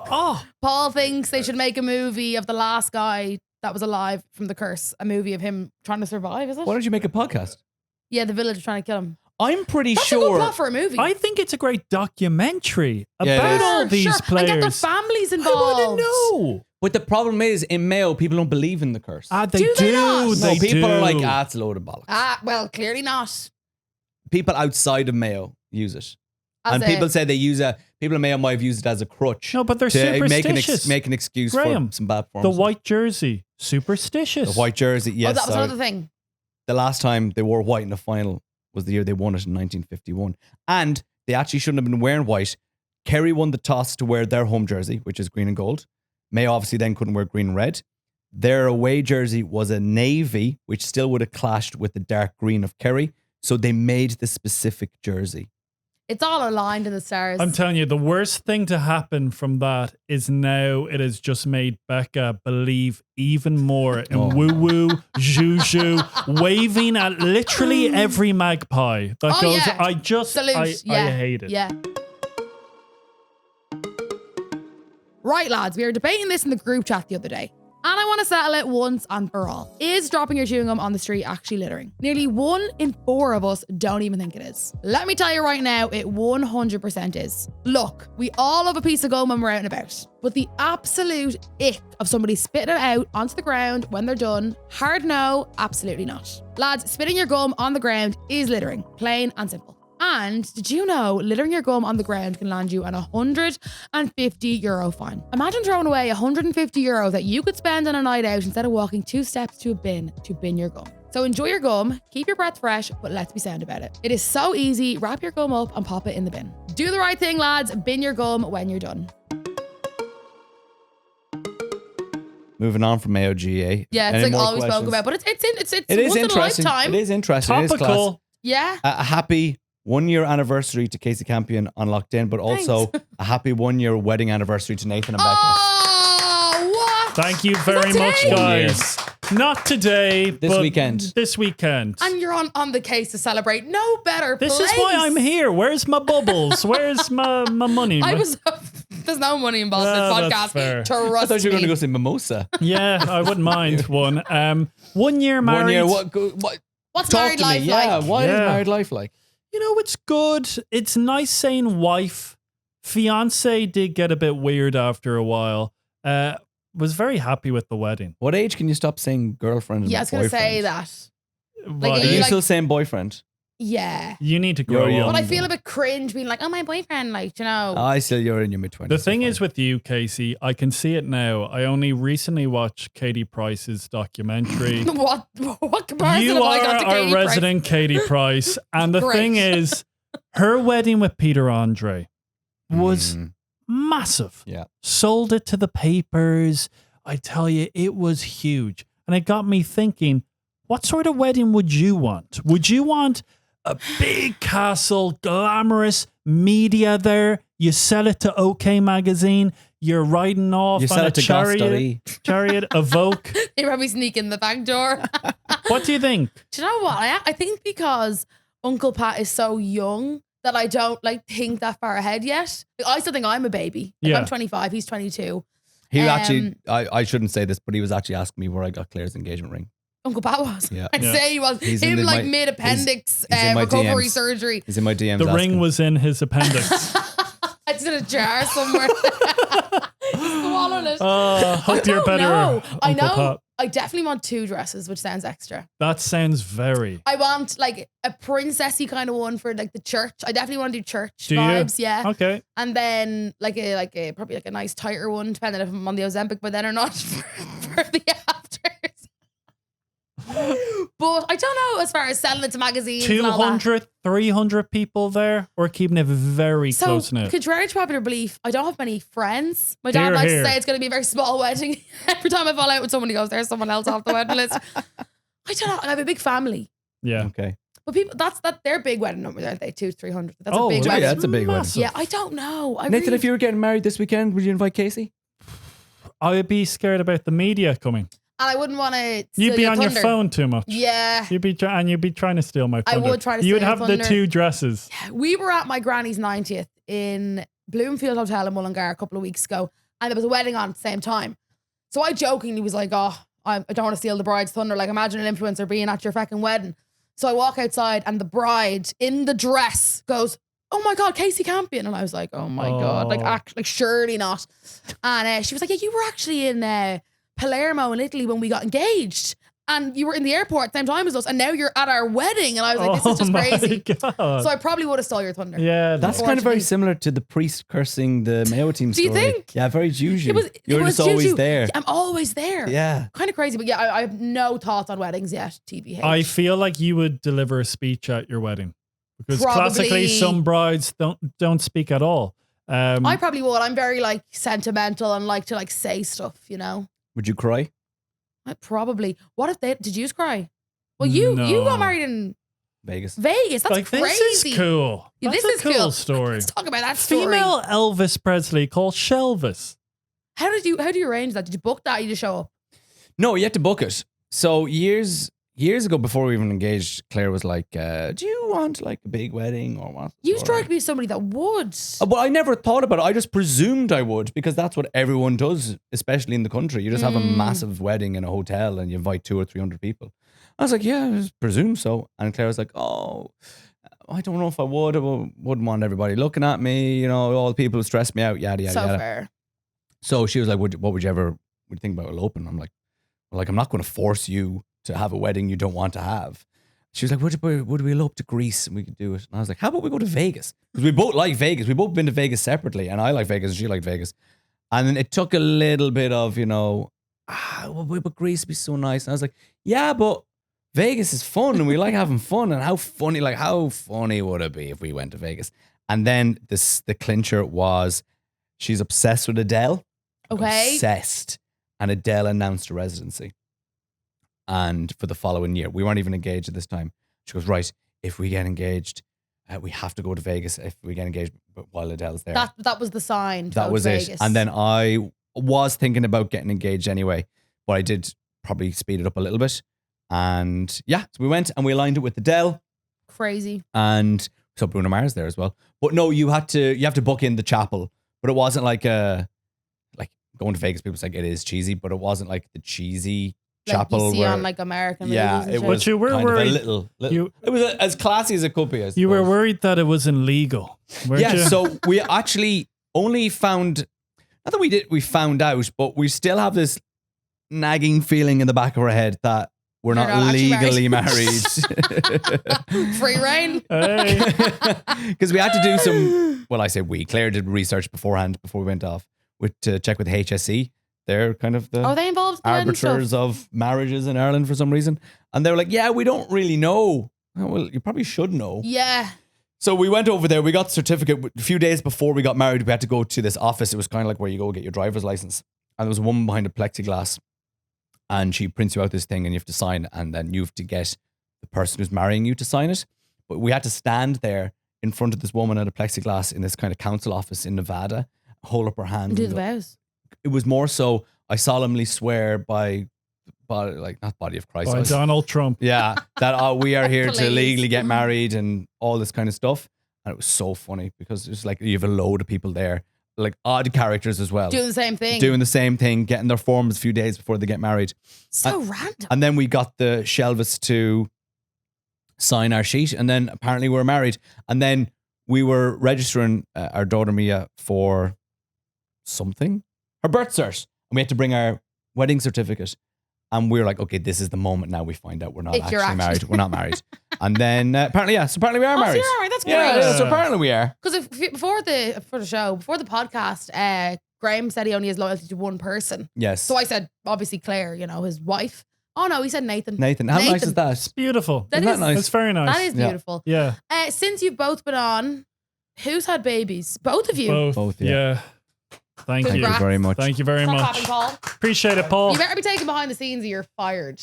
S2: Oh,
S1: Paul thinks they should make a movie of the last guy that was alive from the curse. A movie of him trying to survive, is it?
S3: Why don't you make a podcast?
S1: Yeah, the village trying to kill him.
S3: I'm pretty
S1: That's a good
S3: sure.
S1: plot for a movie.
S2: I think it's a great documentary
S3: Yeah, it
S2: about
S3: is.
S2: all these
S1: sure.
S2: players.
S1: And get their families
S2: I
S1: involved.
S2: want to know.
S3: But the problem is, in Mayo, people don't believe in the curse.
S2: They
S1: Do they not?
S3: no,
S2: They
S3: people
S2: do.
S3: are like, it's a load of bollocks.
S1: Well, clearly not.
S3: People outside of Mayo use it.
S1: As
S3: And
S1: a-
S3: people say people in Mayo might have used it as a crutch.
S2: No, but they're
S3: to
S2: superstitious.
S3: make an excuse
S2: Graham,
S3: for some bad
S2: The
S3: performance.
S2: white jersey, superstitious.
S3: The white jersey, yes.
S1: that was
S3: sorry.
S1: another thing.
S3: The last time they wore white in the final was the year they won it in 1951. And they actually shouldn't have been wearing white. Kerry won the toss to wear their home jersey, which is green and gold. Mayo obviously then couldn't wear green and red. Their away jersey was a navy, which still would have clashed with the dark green of Kerry. So they made the specific jersey.
S1: It's all aligned in the stars.
S2: I'm telling you, the worst thing to happen from that is now it has just made Becca believe even more in woo-woo, juju, waving at literally every magpie that
S1: Oh,
S2: goes,
S1: yeah. Salute.
S2: I hate it.
S1: Yeah. Right, lads, we were debating this in the group chat the other day. And I want to settle it once and for all. Is dropping your chewing gum on the street actually littering? Nearly 1 in 4 of us don't even think it is. Let me tell you right now, it 100% is. Look, we all love a piece of gum when we're out and about. But the absolute ick of somebody spitting it out onto the ground when they're done, hard no, absolutely not. Lads, spitting your gum on the ground is littering, plain and simple. And did you know littering your gum on the ground can land you an €150 fine? Imagine throwing away €150 that you could spend on a night out instead of walking 2 steps to a bin to bin your gum. So enjoy your gum, keep your breath fresh, but let's be sound about it. It is so easy. Wrap your gum up and pop it in the bin. Do the right thing, lads. Bin your gum when you're done.
S3: Moving on from Mayo GA.
S1: Yeah, it's
S3: Any
S1: like
S3: more
S1: all we spoke
S3: questions?
S1: about, but it's
S3: It is
S1: once in a
S3: interesting.
S1: lifetime.
S3: It is interesting. It is class.
S2: Topical.
S1: Yeah.
S3: A happy 1 year anniversary to Kasey Campion on Locked In, but also a happy 1 year wedding anniversary to Nathan and Becca.
S1: Oh, what?
S2: Thank you very much, guys. Not today,
S3: This
S2: but
S3: weekend.
S2: This weekend.
S1: And you're on the case to celebrate. No better
S2: This
S1: place.
S2: is why I'm here. Where's my bubbles? Where's my money?
S1: There's no money involved in
S2: Well,
S1: this
S2: that's fair.
S1: podcast. Trust
S3: I thought you were going to
S1: me.
S3: go say mimosa.
S2: Yeah, I wouldn't mind one. 1 year married.
S3: 1 year. What?
S1: What's
S3: Talk
S1: married
S3: to me.
S1: life
S3: Yeah.
S1: like?
S3: What is
S2: Yeah.
S3: married life like?
S2: You know, it's good. It's nice saying wife. Fiance did get a bit weird after a while. Was very happy with the wedding.
S3: What age can you stop saying girlfriend and
S1: Yeah, I was going to
S3: boyfriend?
S1: say that.
S2: What,
S1: Are
S3: Are you
S1: like-
S3: still saying boyfriend?
S1: Yeah.
S2: you need to grow
S3: You're young.
S2: up.
S1: But I feel a bit cringe being like, oh, my boyfriend, like, you know.
S3: You're in your mid-20s.
S2: The thing is with you, Kasey, I can see it now. I only recently watched Katie Price's documentary.
S1: what comparison
S2: You
S1: have I got
S2: are
S1: to
S2: our
S1: Katie Price?
S2: resident Katie Price. And the
S1: Great.
S2: thing is, her wedding with Peter Andre was massive.
S3: Yeah.
S2: Sold it to the papers. I tell you, it was huge. And it got me thinking, what sort of wedding would you want? Would you want a big castle, glamorous media there? You sell it to OK Magazine. You're riding off
S3: You
S2: on
S3: sell
S2: a
S3: it to
S2: chariot, Evoque.
S1: They probably sneak in the back door.
S2: What do you think?
S1: Do you know what? I think because Uncle Pat is so young that I don't think that far ahead yet. I still think I'm a baby.
S2: Yeah.
S1: I'm 25. He's 22.
S3: He actually, I shouldn't say this, but he was actually asking me where I got Claire's engagement ring.
S1: Uncle Pat was.
S3: Yeah.
S1: I'd
S2: Yeah.
S1: say he was.
S3: He's
S1: Him
S3: in
S1: like
S3: my-
S1: mid-appendix
S3: he's in my
S1: recovery
S3: DMs.
S1: surgery.
S3: He's in my DMs.
S2: The
S3: asking.
S2: ring was in his appendix.
S1: It's in a jar somewhere. Swallowed it.
S2: Hope you're better.
S1: No, I
S2: Uncle
S1: know.
S2: Pat.
S1: I definitely want 2 dresses, which sounds extra.
S2: That sounds very.
S1: I want like a princessy kind of one for like the church. I definitely want to do church
S2: Do you?
S1: vibes, yeah.
S2: Okay.
S1: And then like a probably like a nice tighter one, depending if I'm on the Ozempic by then or not for the afters. But I don't know as far as selling it to magazines. and all that.
S2: 200, 300 people there. We're keeping it very
S1: So,
S2: close knit.
S1: contrary to popular belief, I don't have many friends. My
S2: Hear,
S1: dad likes
S2: hear.
S1: to say it's going to be a very small wedding. Every time I fall out with someone, he goes, "There's someone else off the wedding list." I don't know. I have a big family,
S2: Yeah.
S3: Okay.
S1: but people that's their big wedding numbers, aren't they? 200-300. That's
S2: Oh,
S1: a big
S2: yeah,
S1: wedding.
S3: that's a big wedding.
S2: massive.
S1: Yeah, I don't know.
S3: Nathan, if you were getting married this weekend, would you invite Kasey?
S2: I would be scared about the media coming.
S1: and I wouldn't want to.
S2: You'd be on your phone too much.
S1: Yeah.
S2: You'd be trying to steal my
S1: I
S2: thunder.
S1: would try to
S2: You would
S1: steal
S2: have
S1: your
S2: the
S1: thunder.
S2: 2 dresses.
S1: We were at my granny's 90th in Bloomfield Hotel in Mullingar a couple of weeks ago, and there was a wedding on at the same time. So I jokingly was like, "Oh, I don't want to steal the bride's thunder. Like, imagine an influencer being at your fucking wedding." So I walk outside, and the bride in the dress goes, "Oh my God, Kasey Campion!" And I was like, "Oh my God, like surely not." And she was like, "Yeah, you were actually in Palermo in Italy when we got engaged." And you were in the airport at the same time as us, and now you're at our wedding. And I was like, this is just crazy.
S2: God.
S1: So I probably would have stole your thunder.
S2: Yeah.
S3: That's kind of very
S1: Unfortunately.
S3: similar to the priest cursing the Mayo team
S1: Do you
S3: story.
S1: think?
S3: Yeah, very Juju.
S1: It was
S3: You're just
S1: juju.
S3: always there.
S1: Yeah, I'm always there.
S3: Yeah.
S1: Kind of crazy, but yeah, I have no thoughts on weddings yet. TBH.
S2: I feel like you would deliver a speech at your wedding. Because
S1: Probably.
S2: classically some brides don't speak at all.
S1: I probably would. I'm very like sentimental and like to like say stuff, you know.
S3: Would you cry?
S1: I probably. What if did you cry? Well, you
S2: No.
S1: got married in
S3: Vegas.
S1: Vegas. That's
S2: like,
S1: crazy.
S2: this is cool.
S1: Yeah,
S2: That's
S1: this
S2: a
S1: is
S2: cool
S1: cool.
S2: story.
S1: Let's talk about that story.
S2: Female Elvis Presley called Shelvis.
S1: How do you arrange that? Did you book that? Or you just show up?
S3: No, you had to book it. So years ago, before we even engaged, Claire was like, "Do you want like a big wedding or what?"
S1: You strike me as somebody that would.
S3: Well, I never thought about it. I just presumed I would because that's what everyone does, especially in the country. You just have a massive wedding in a hotel and you invite 200 or 300 people. I was like, yeah, I just presume so. And Claire was like, oh, I don't know if I would. I wouldn't want everybody looking at me. You know, all the people stress me out, yada, yada,
S1: So
S3: yada.
S1: fair.
S3: So she was like, what would you think about eloping? I'm like, well, I'm not going to force you to have a wedding you don't want to have. She was like, would we elope to Greece and we could do it? And I was like, how about we go to Vegas? Because we both like Vegas. We both been to Vegas separately, and I like Vegas and she liked Vegas. And then it took a little bit of, but Greece would be so nice. And I was like, yeah, but Vegas is fun and we like having fun. And how funny would it be if we went to Vegas? And then the clincher was she's obsessed with Adele.
S1: Okay.
S3: Obsessed. And Adele announced a residency. And for the following year, we weren't even engaged at this time. She goes, right, if we get engaged, we have to go to Vegas if we get engaged while Adele's there.
S1: That was the sign. To
S3: That
S1: go
S3: was
S1: to
S3: it.
S1: Vegas.
S3: And then I was thinking about getting engaged anyway, but I did probably speed it up a little bit. And yeah, so we went and we aligned it with Adele.
S1: Crazy.
S3: And so Bruno Mars there as well. But no, you have to book in the chapel. But it wasn't like going to Vegas. People say it is cheesy, but it wasn't like the cheesy chapel
S1: you see
S3: where
S1: on like American
S3: yeah,
S1: movies and
S3: it
S1: shit.
S3: was
S2: But you were
S3: kind
S2: worried-
S3: of a little it was as classy as it could be. I
S2: You were
S3: suppose.
S2: worried that it wasn't legal, weren't
S3: Yeah,
S2: you?
S3: so we actually only found, not that we found out, but we still have this nagging feeling in the back of our head that we're
S1: You're
S3: not
S1: not actually
S3: legally
S1: married. Free reign.
S2: Hey.
S3: Because we had to do some, well, I say we, Claire did research beforehand before we went off to check with HSE. They're kind of the
S1: Are they involved in wedding
S3: arbiters
S1: stuff?
S3: of marriages in Ireland for some reason. And they were like, yeah, we don't really know. Oh, well, you probably should know.
S1: Yeah.
S3: So we went over there. We got the certificate. A few days before we got married, we had to go to this office. It was kind of like where you go get your driver's license. And there was a woman behind a plexiglass. And she prints you out this thing and you have to sign it. And then you have to get the person who's marrying you to sign it. But we had to stand there in front of this woman at a plexiglass in this kind of council office in Nevada, hold up her hand.
S1: Do
S3: and
S1: the
S3: go-
S1: vows.
S3: It was more so, I solemnly swear by like, not body of Christ.
S2: By Donald Trump.
S3: Yeah, that we are here to
S1: Please.
S3: legally get married and all this kind of stuff. And it was so funny because it's like you have a load of people there, like odd characters as well,
S1: Doing the same thing.
S3: doing the same thing, getting their forms a few days before they get married.
S1: So random.
S3: And then we got the Shelvis to sign our sheet, and then apparently we were married. And then we were registering our daughter Mia for something, her birth cert, and we had to bring our wedding certificate. And we were like, okay, this is the moment now we find out we're not
S1: If you're
S3: actually married.
S1: actually-
S3: We're not married. And then apparently we are
S1: So
S3: married.
S1: you're married. That's
S3: Yeah,
S1: great.
S3: yeah, so apparently we are.
S1: Because before the podcast, Graham said he only has loyalty to one person.
S3: Yes.
S1: So I said, obviously Claire, his wife. Oh no, he said Nathan.
S3: Nathan, how nice is that?
S2: It's beautiful.
S1: That
S3: Isn't that
S1: is-
S3: nice?
S2: That's very nice.
S1: That is
S3: Yeah.
S1: beautiful.
S2: Yeah.
S1: Since you've both been on, who's had babies? Both of you.
S3: Both, yeah.
S2: yeah. Thank
S3: Thank
S2: you.
S3: you very much.
S2: Thank you very
S1: Stop
S2: much.
S1: clapping, Paul.
S2: Appreciate it, Paul.
S1: You better be taken behind the scenes or you're fired.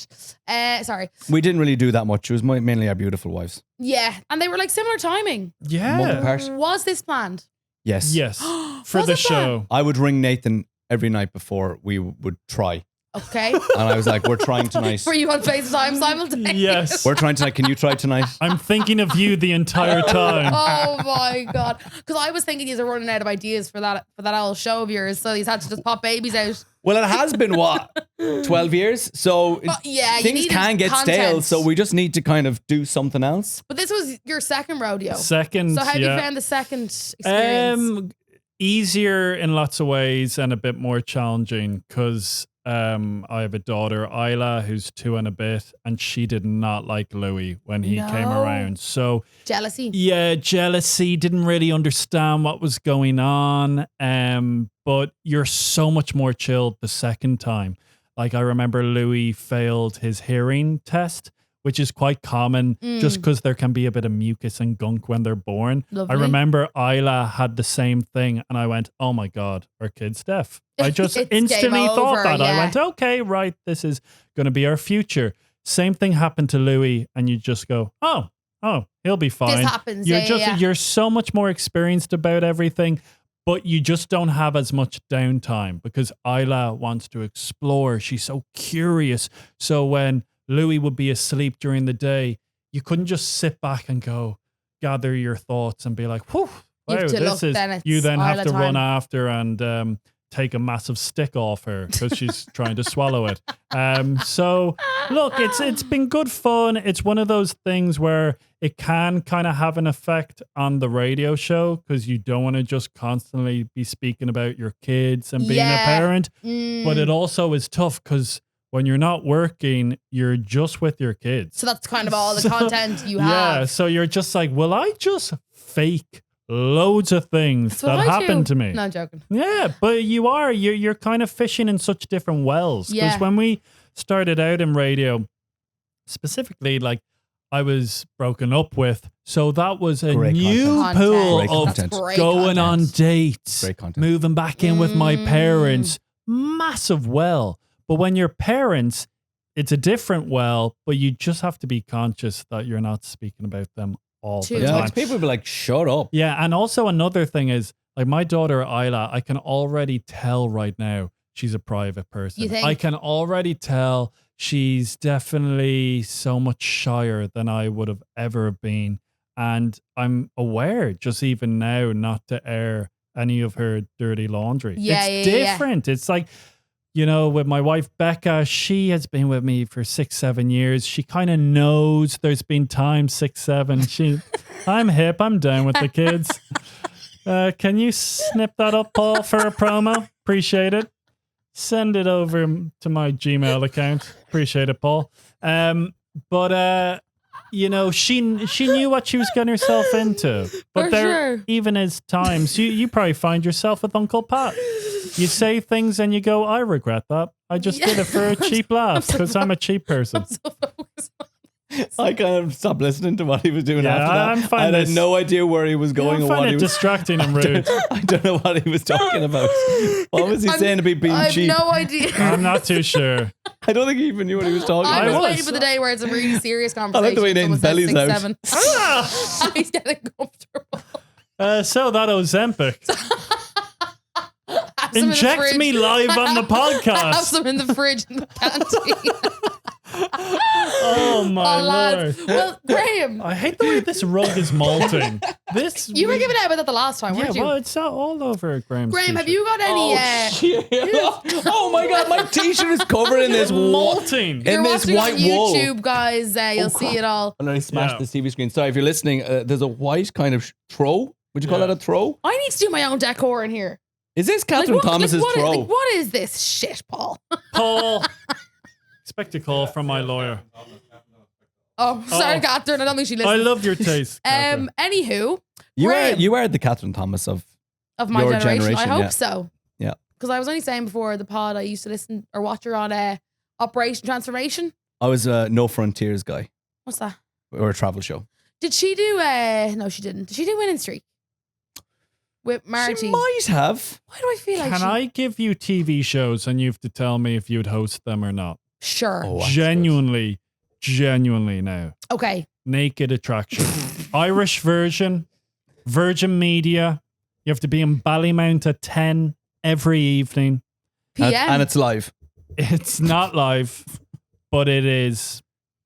S1: Sorry.
S3: We didn't really do that much. It was mainly our beautiful wives.
S1: Yeah. And they were like similar timing.
S3: Month
S2: Yeah.
S3: apart.
S1: Was this planned?
S3: Yes.
S2: Yes. For
S1: Was
S2: the
S1: it planned?
S2: show.
S3: I would ring Nathan every night before we would try.
S1: Okay.
S3: And I was like, we're trying tonight.
S1: Were you on FaceTime simultaneously?
S2: Yes.
S3: We're trying tonight. Can you try tonight?
S2: I'm thinking of you the entire time.
S1: Oh my god! Because I was thinking you were running out of ideas for that old show of yours, so you had to just pop babies out.
S3: Well, it has been what, 12 years? So
S1: Yeah, you
S3: things
S1: needed
S3: can get stale.
S1: content.
S3: So we just need to kind of do something else.
S1: But this was your second rodeo.
S2: Second,
S1: So how
S2: yeah.
S1: you found the second experience?
S2: Easier in lots of ways and a bit more challenging because I have a daughter, Isla, who's 2 and a bit, and she did not like Louis when he came
S1: No.
S2: around. So
S1: Jealousy.
S2: yeah, jealousy, didn't really understand what was going on. But you're so much more chilled the second time. Like I remember Louis failed his hearing test, which is quite common just because there can be a bit of mucus and gunk when they're born.
S1: Lovely.
S2: I remember Isla had the same thing and I went, oh my God, our kid's deaf. I just
S1: It's
S2: instantly
S1: game
S2: thought
S1: over,
S2: that. I
S1: yeah.
S2: went, okay, right, this is going to be our future. Same thing happened to Louis and you just go, oh, he'll be fine.
S1: happens,
S2: You're
S1: yeah.
S2: You're so much more experienced about everything, but you just don't have as much downtime because Isla wants to explore. She's so curious. So when Louis would be asleep during the day, you couldn't just sit back and go, gather your thoughts and be like, whew,
S1: You
S2: wow,
S1: have to
S2: this
S1: look,
S2: is,
S1: then it's
S2: you then have
S1: Isla
S2: to run
S1: time.
S2: after and take a massive stick off her because she's trying to swallow it. So look, it's been good fun. It's one of those things where it can kind of have an effect on the radio show because you don't want to just constantly be speaking about your kids and being a
S1: Yeah.
S2: parent.
S1: Mm.
S2: But it also is tough because when you're not working, you're just with your kids.
S1: So that's kind of all the
S2: So-
S1: content you
S2: Yeah,
S1: have.
S2: so you're just like, will I just fake loads of things
S1: That's what
S2: that
S1: I
S2: happened
S1: do.
S2: to me?
S1: No, I'm joking.
S2: Yeah, but you're kind of fishing in such different wells. Because
S1: Yeah.
S2: when we started out in radio, specifically, like I was broken up with, so that was a
S3: Great
S2: new
S1: content.
S2: pool
S3: Great
S2: of
S3: content.
S1: That's great
S2: going on
S1: content.
S2: dates,
S3: Great content.
S2: moving back in with my
S1: Mm.
S2: parents, massive well. But when you're parents, it's a different well, but you just have to be conscious that you're not speaking about them all
S1: Too
S2: the
S3: Yeah,
S2: time.
S1: much.
S3: people would be like, shut up.
S2: Yeah, and also another thing is, like my daughter Isla, I can already tell right now she's a private person.
S1: You think?
S2: I can already tell she's definitely so much shyer than I would have ever been. And I'm aware, just even now, not to air any of her dirty laundry.
S1: Yeah,
S2: it's
S1: yeah, yeah.
S2: different. It's like, you know, with my wife Becca, she has been with me for 6-7 years. She kind of knows there's been time 6-7. I'm hip. I'm down with the kids. Can you snip that up, Paul, for a promo? Appreciate it. Send it over to my Gmail account. Appreciate it, Paul. But you know, she knew what she was getting herself into. But
S1: For
S2: there
S1: sure.
S2: even is times you probably find yourself with Uncle Pat. You say things and you go, I regret that. I just did it for a cheap laugh because I'm a cheap person.
S1: So focused on-
S3: I kind of stopped listening to what he was doing
S2: Yeah,
S3: after that.
S2: I'm fine
S3: I had
S2: this-
S3: no idea where he was going
S2: I
S3: or
S2: find
S3: what
S2: it
S3: he was.
S2: distracting and rude.
S3: I don't know what he was talking about. What was he saying about being
S1: I have
S3: cheap?
S1: no idea.
S2: I'm not too sure.
S3: I don't think he even knew what he was talking
S1: I
S2: I
S1: was
S3: about.
S2: was.
S1: waiting for the day where it's a really serious
S3: I
S1: conversation.
S3: like the way he named
S1: Someone says
S3: bellies out.
S1: 6, 7.
S2: Ah!
S1: He's getting comfortable.
S2: So that Ozempic.
S1: Have some in the
S2: Inject
S1: fridge.
S2: me live on the
S1: Have
S2: podcast.
S1: some in the fridge in the canteen.
S2: Oh my
S1: Oh, lads.
S2: lord.
S1: Well, Graham,
S2: I hate the way this rug is molting. This
S1: you were giving out about that the last time,
S2: Yeah,
S1: weren't you?
S2: well, it's all over Graham's
S1: Graham, have
S2: t-shirt.
S1: you got any?
S3: Shit. Oh my god, my t-shirt is covered in this
S2: molting.
S1: You're
S3: in this
S1: watching
S3: white
S1: on
S3: wool.
S1: YouTube, guys. You'll see it all.
S3: And then he smashed
S2: Yeah.
S3: the TV screen. Sorry, if you're listening, there's a white kind of throw. Would you call
S2: Yeah.
S3: that a throw?
S1: I need to do my own decor in here.
S3: Is this Catherine Thomas's
S1: what,
S3: throw?
S1: what is this shit, Paul?
S2: Paul. Expect a call from my lawyer.
S1: Oh, sorry, Catherine. I don't think she
S2: I
S1: listens.
S2: love your taste. Catherine.
S1: Anywho,
S3: you are
S1: Graham.
S3: you are the Catherine Thomas of
S1: of my
S3: your
S1: generation. I
S3: generation,
S1: hope
S3: yeah.
S1: so.
S3: Yeah.
S1: Because I was only saying before the pod, I used to listen or watch her on Operation Transformation.
S3: I was a No Frontiers guy
S1: What's that?
S3: or a travel show.
S1: Did she do? No, she didn't. Did she do Winning Streak with Marty?
S3: She might have.
S1: Why do I feel like
S2: Can
S1: she?
S2: I give you TV shows and you have to tell me if you'd host them or not?
S1: Sure.
S3: Oh, that's
S2: Genuinely now.
S1: Okay.
S2: Naked Attraction. Irish version. Virgin Media. You have to be in Ballymount at 10 every evening.
S1: PM.
S3: And it's live.
S2: It's not live, but it is.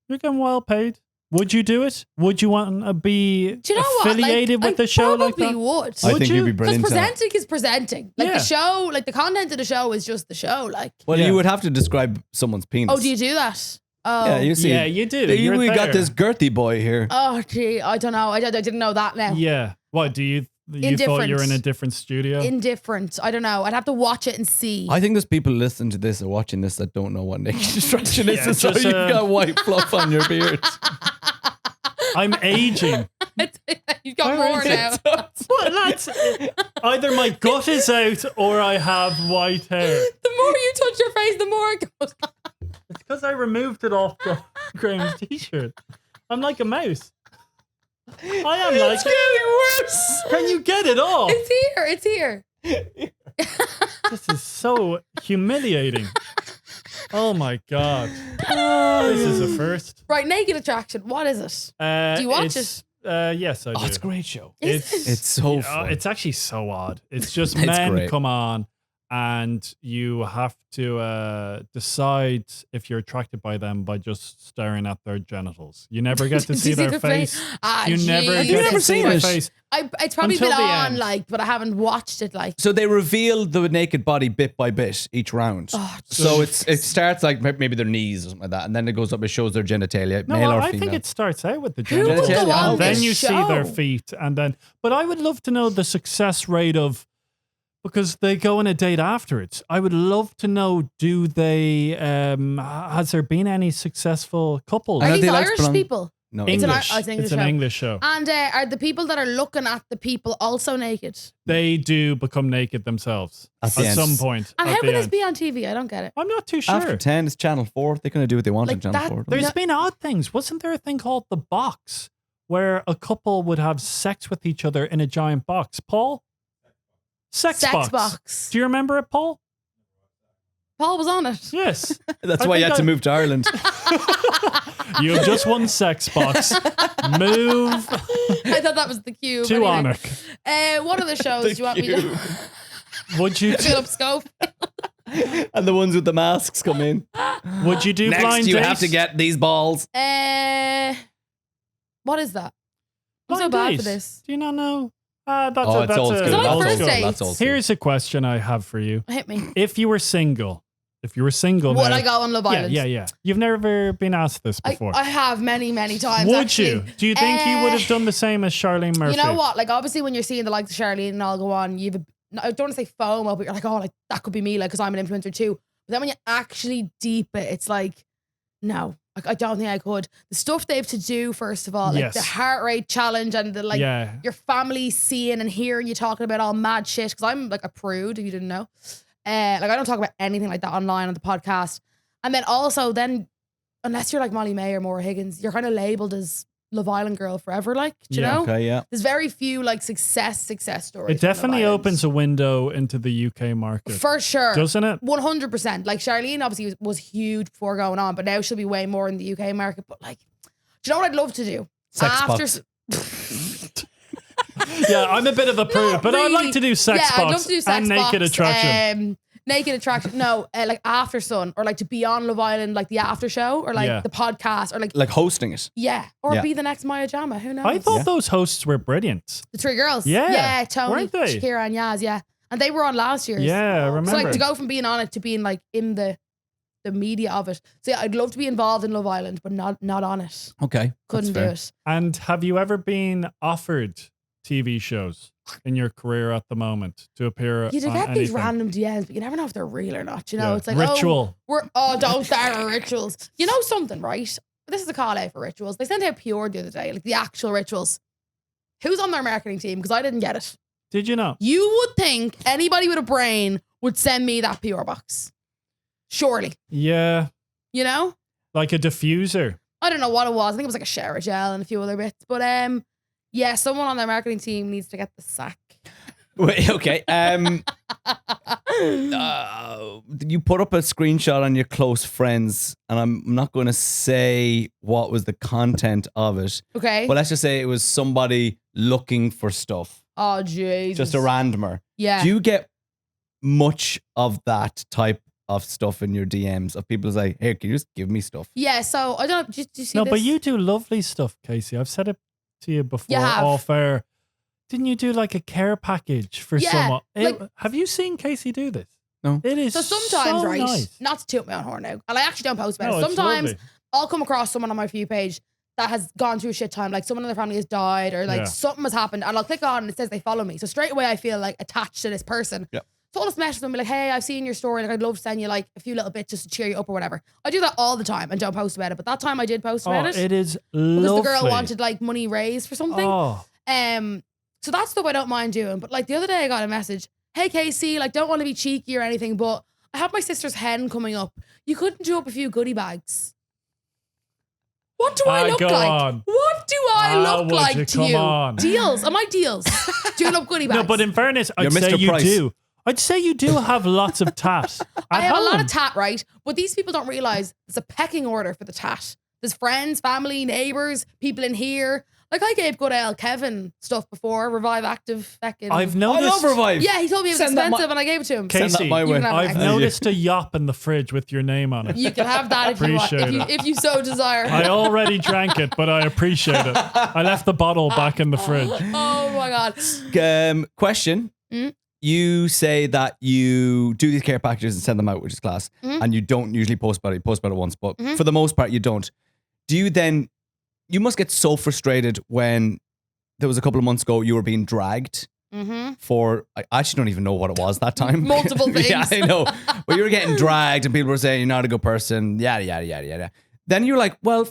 S2: You're getting well paid. Would you do it? Would you want to be
S1: do you know what?
S2: affiliated with
S1: I
S2: the show like
S1: probably
S2: that?
S1: would.
S3: I
S2: Would
S3: think
S2: you?
S3: you'd be
S1: Because
S3: brilliant. at it.
S1: presenting is presenting. Like
S2: Yeah.
S1: the show, like the content of the show is just the show. Like,
S3: Well,
S2: Yeah.
S3: you would have to describe someone's penis.
S1: oh, do you do that? Oh,
S3: Yeah, you see.
S2: Yeah, you do.
S3: You,
S2: You're
S3: we got
S2: there.
S3: this girthy boy here.
S1: oh, gee, I don't know. I didn't know that now.
S2: Yeah. What do you thought you were in a different studio?
S1: Indifferent. I don't know. I'd have to watch it and see.
S3: I think there's people listening to this or watching this that don't know what naked distraction is.
S2: Yeah,
S3: so
S2: just,
S3: you've got white fluff on your beard.
S2: I'm aging.
S1: You've got more now.
S2: Well, that's either my gut is out or I have white hair.
S1: The more you touch your face, the more it goes.
S2: It's because I removed it off Graham's t-shirt. I'm like a mouse. I am like.
S3: It's getting worse.
S2: Can you get it off?
S1: It's here. It's here.
S2: This is so humiliating. Oh my god. This is a first.
S1: Right, Naked Attraction. What is it? Do you watch
S2: it? Yes, I do.
S3: Oh, it's a great show.
S1: Is it?
S3: It's so
S2: yeah,
S3: fun.
S2: it's actually so odd. It's just
S3: It's
S2: men
S3: great.
S2: come on and you have to decide if you're attracted by them by just staring at their genitals. You never get to
S1: Did
S2: see
S1: you
S2: their face.
S1: Ah,
S2: You never
S1: geez.
S3: You
S2: get
S3: never
S2: to see
S3: seen
S2: their
S3: it?
S2: face.
S1: It's probably
S2: Until
S1: been
S2: the
S1: on,
S2: end.
S1: like, but I haven't watched it, like.
S3: So they reveal the naked body bit by bit each round.
S1: Oh,
S3: So it starts like maybe their knees or something like that, and then it goes up. It shows their genitalia,
S2: No,
S3: male or
S2: I
S3: female.
S2: think it starts out with the
S1: Who
S2: genitals.
S3: would go on
S2: and then
S1: this
S2: you see their
S1: show?
S2: feet, and then. But I would love to know the success rate of, because they go on a date afterwards. I would love to know: do they? Has there been any successful couples?
S3: I
S1: Are
S3: know
S1: these
S3: they like
S1: Irish
S3: belong-
S1: people?
S3: No,
S1: It's an
S2: English.
S1: I- it's an English
S2: It's an
S1: show.
S2: English show.
S1: And are the people that are looking at the people also naked?
S2: They do become naked themselves
S3: At the end.
S2: some point.
S1: And
S2: at
S1: how
S2: the
S1: can this
S2: end.
S1: be on TV? I don't get it.
S2: I'm not too sure.
S3: After 10, it's Channel 4. They can do what they want
S1: Like
S3: on Channel
S1: that-
S3: 4.
S2: There's
S1: No.
S2: been odd things. Wasn't there a thing called The Box where a couple would have sex with each other in a giant box? Paul? Sex box.
S1: Box.
S2: Do you remember it, Paul?
S1: Paul was on it.
S2: Yes.
S3: That's why you had to move to Ireland.
S2: You have just one sex box. Move
S1: I thought that was the cue.
S2: to Anarch.
S1: What other shows do you want me to
S2: Would you
S1: fill up scope?
S3: And the ones with the masks come in.
S2: would you do
S3: Next,
S2: blind
S3: you
S2: date?
S3: have to get these balls.
S1: What is that? I'm
S2: Blind
S1: so bad
S2: date?
S1: for this.
S2: Do you not know? That's
S3: Oh, it's old
S1: Is
S3: school.
S1: it like
S2: old
S1: first
S2: school.
S1: dates?
S3: That's old school.
S2: Here's a question I have for you.
S1: Hit me.
S2: If you were single
S1: Would
S2: now,
S1: I go on Love Island?
S2: Yeah. You've never been asked this before.
S1: I have many times.
S2: Would
S1: actually.
S2: you? Do you think you would have done the same as Charlene Murphy?
S1: You know what? Like, obviously, when you're seeing the likes of Charlene and all go on, I don't want to say FOMO, but you're like, oh, like that could be me, like, because I'm an influencer too. But then when you actually deep it, it's like, no, I don't think I could. The stuff they have to do, first of all, like
S2: Yes.
S1: the heart rate challenge and the your family seeing and hearing you talking about all mad shit. Because I'm like a prude, if you didn't know. Like, I don't talk about anything like that online on the podcast. And then also, unless you're like Molly May or Maura Higgins, you're kind of labeled as Love Island girl forever, like, do you know?
S3: Okay, yeah.
S1: There's very few like success stories.
S2: It
S1: from Love
S2: definitely
S1: Island.
S2: opens a window into the UK market.
S1: For sure.
S2: Doesn't it?
S1: 100%. Like, Charlene obviously was huge before going on, but now she'll be way more in the UK market. But like, do you know what I'd love to do?
S3: Sex
S1: box.
S2: Yeah, I'm a bit of a prude,
S1: Not
S2: but I'd like
S1: really.
S2: to do sex
S1: Yeah, I'd love
S2: box
S1: to do sex
S2: and naked
S1: box,
S2: attraction.
S1: Naked attraction. No, like After Sun, or like to be on Love Island, like the after show, or like
S2: Yeah.
S1: the podcast, or like
S3: Like hosting it.
S1: or
S3: Yeah.
S1: be the next Maya Jama. Who knows?
S2: I thought those hosts were brilliant.
S1: the three girls.
S2: Yeah,
S1: Yeah, Tony,
S2: weren't they?
S1: Shakira, and Yaz. Yeah, and they were on last year's.
S2: Yeah, I remember.
S1: So like to go from being on it to being like in the media of it. So yeah, I'd love to be involved in Love Island, but not on it.
S3: Okay.
S1: Couldn't do
S3: that's
S1: it.
S2: And have you ever been offered TV shows in your career at the moment to appear
S1: You do
S2: on
S1: get these
S2: anything?
S1: random DMs, but you never know if they're real or not. You know,
S2: Yeah.
S1: it's like
S2: Ritual.
S1: don't start with rituals. You know something, right? This is a call out for rituals. They sent out Pure the other day, like the actual rituals. Who's on their marketing team? Because I didn't get it.
S2: Did you know?
S1: You would think anybody with a brain would send me that Pure box. Surely.
S2: Yeah,
S1: You know?
S2: like a diffuser.
S1: I don't know what it was. I think it was like a shower gel and a few other bits. But yeah, someone on their marketing team needs to get the sack.
S3: Wait, okay. You put up a screenshot on your close friends, and I'm not going to say what was the content of it,
S1: Okay.
S3: but let's just say it was somebody looking for stuff,
S1: Oh, Jesus.
S3: just a randomer.
S1: Yeah.
S3: Do you get much of that type of stuff in your DMs of people like, hey, can you just give me stuff?
S1: Yeah, so I don't know. Did you see
S2: No,
S1: this?
S2: but you do lovely stuff, Casey. I've said it to you before.
S1: You have.
S2: Off air. Didn't you do like a care package for
S1: Yeah,
S2: someone?
S1: like-
S2: Have you seen Casey do this?
S3: No.
S2: It is
S1: So sometimes,
S2: so
S1: right,
S2: nice.
S1: not to toot my own horn now, and I actually don't post about
S2: No,
S1: it.
S2: it's
S1: Sometimes
S2: lovely.
S1: I'll come across someone on my view page that has gone through a shit time, like someone in their family has died or like
S2: Yeah.
S1: something has happened, and I'll click on and it says they follow me. So straight away I feel like attached to this person.
S3: Yep.
S1: So I'll just message them and be like, hey, I've seen your story. Like, I'd love to send you like a few little bits just to cheer you up or whatever. I do that all the time and don't post about it. But that time I did post about
S2: Oh,
S1: it
S2: it is
S1: because
S2: lovely.
S1: the girl wanted like money raised for something.
S2: Oh,
S1: So that's stuff I don't mind doing. But like the other day I got a message, hey Casey, like don't want to be cheeky or anything, but I have my sister's hen coming up. You couldn't do up a few goodie bags. What do I look
S2: go
S1: like?
S2: on.
S1: What do I look
S2: would
S1: like
S2: you?
S1: to
S2: Come
S1: you?
S2: on.
S1: Deals. Am I deals? Doing up goodie bags.
S2: no, but in fairness, I'd
S3: You're
S2: say
S3: Mr.
S2: you
S3: Price.
S2: do. I'd say you do have lots of tat.
S1: I have a lot
S2: home.
S1: of tat, right? But these people don't realize there's a pecking order for the tat. There's friends, family, neighbours, people in here. Like I gave good old Kevin stuff before, Revive Active. Fucking.
S2: I've
S3: I
S2: noticed.
S3: love Revive.
S1: Yeah, he told me it was
S3: Send that
S1: expensive and I gave it to him.
S3: Send that
S2: Casey,
S3: my
S1: You
S3: way.
S1: can have
S2: I've
S1: it.
S2: noticed a yop in the fridge with your name on it.
S1: You can have that if you want,
S2: Appreciate
S1: if you so desire.
S2: I already drank it, but I appreciate it. I left the bottle back in the fridge.
S1: Oh my god.
S3: Question.
S1: Mm.
S3: You say that you do these care packages and send them out, which is class, and you don't usually post about it. You post about it once, but for the most part, you don't. Do you then, you must get so frustrated when there was a couple of months ago you were being dragged for, I actually don't even know what it was that time.
S1: Multiple
S3: Yeah,
S1: things.
S3: I know. But you were getting dragged and people were saying you're not a good person, yada, yada, yada, yada. Then you're like, well,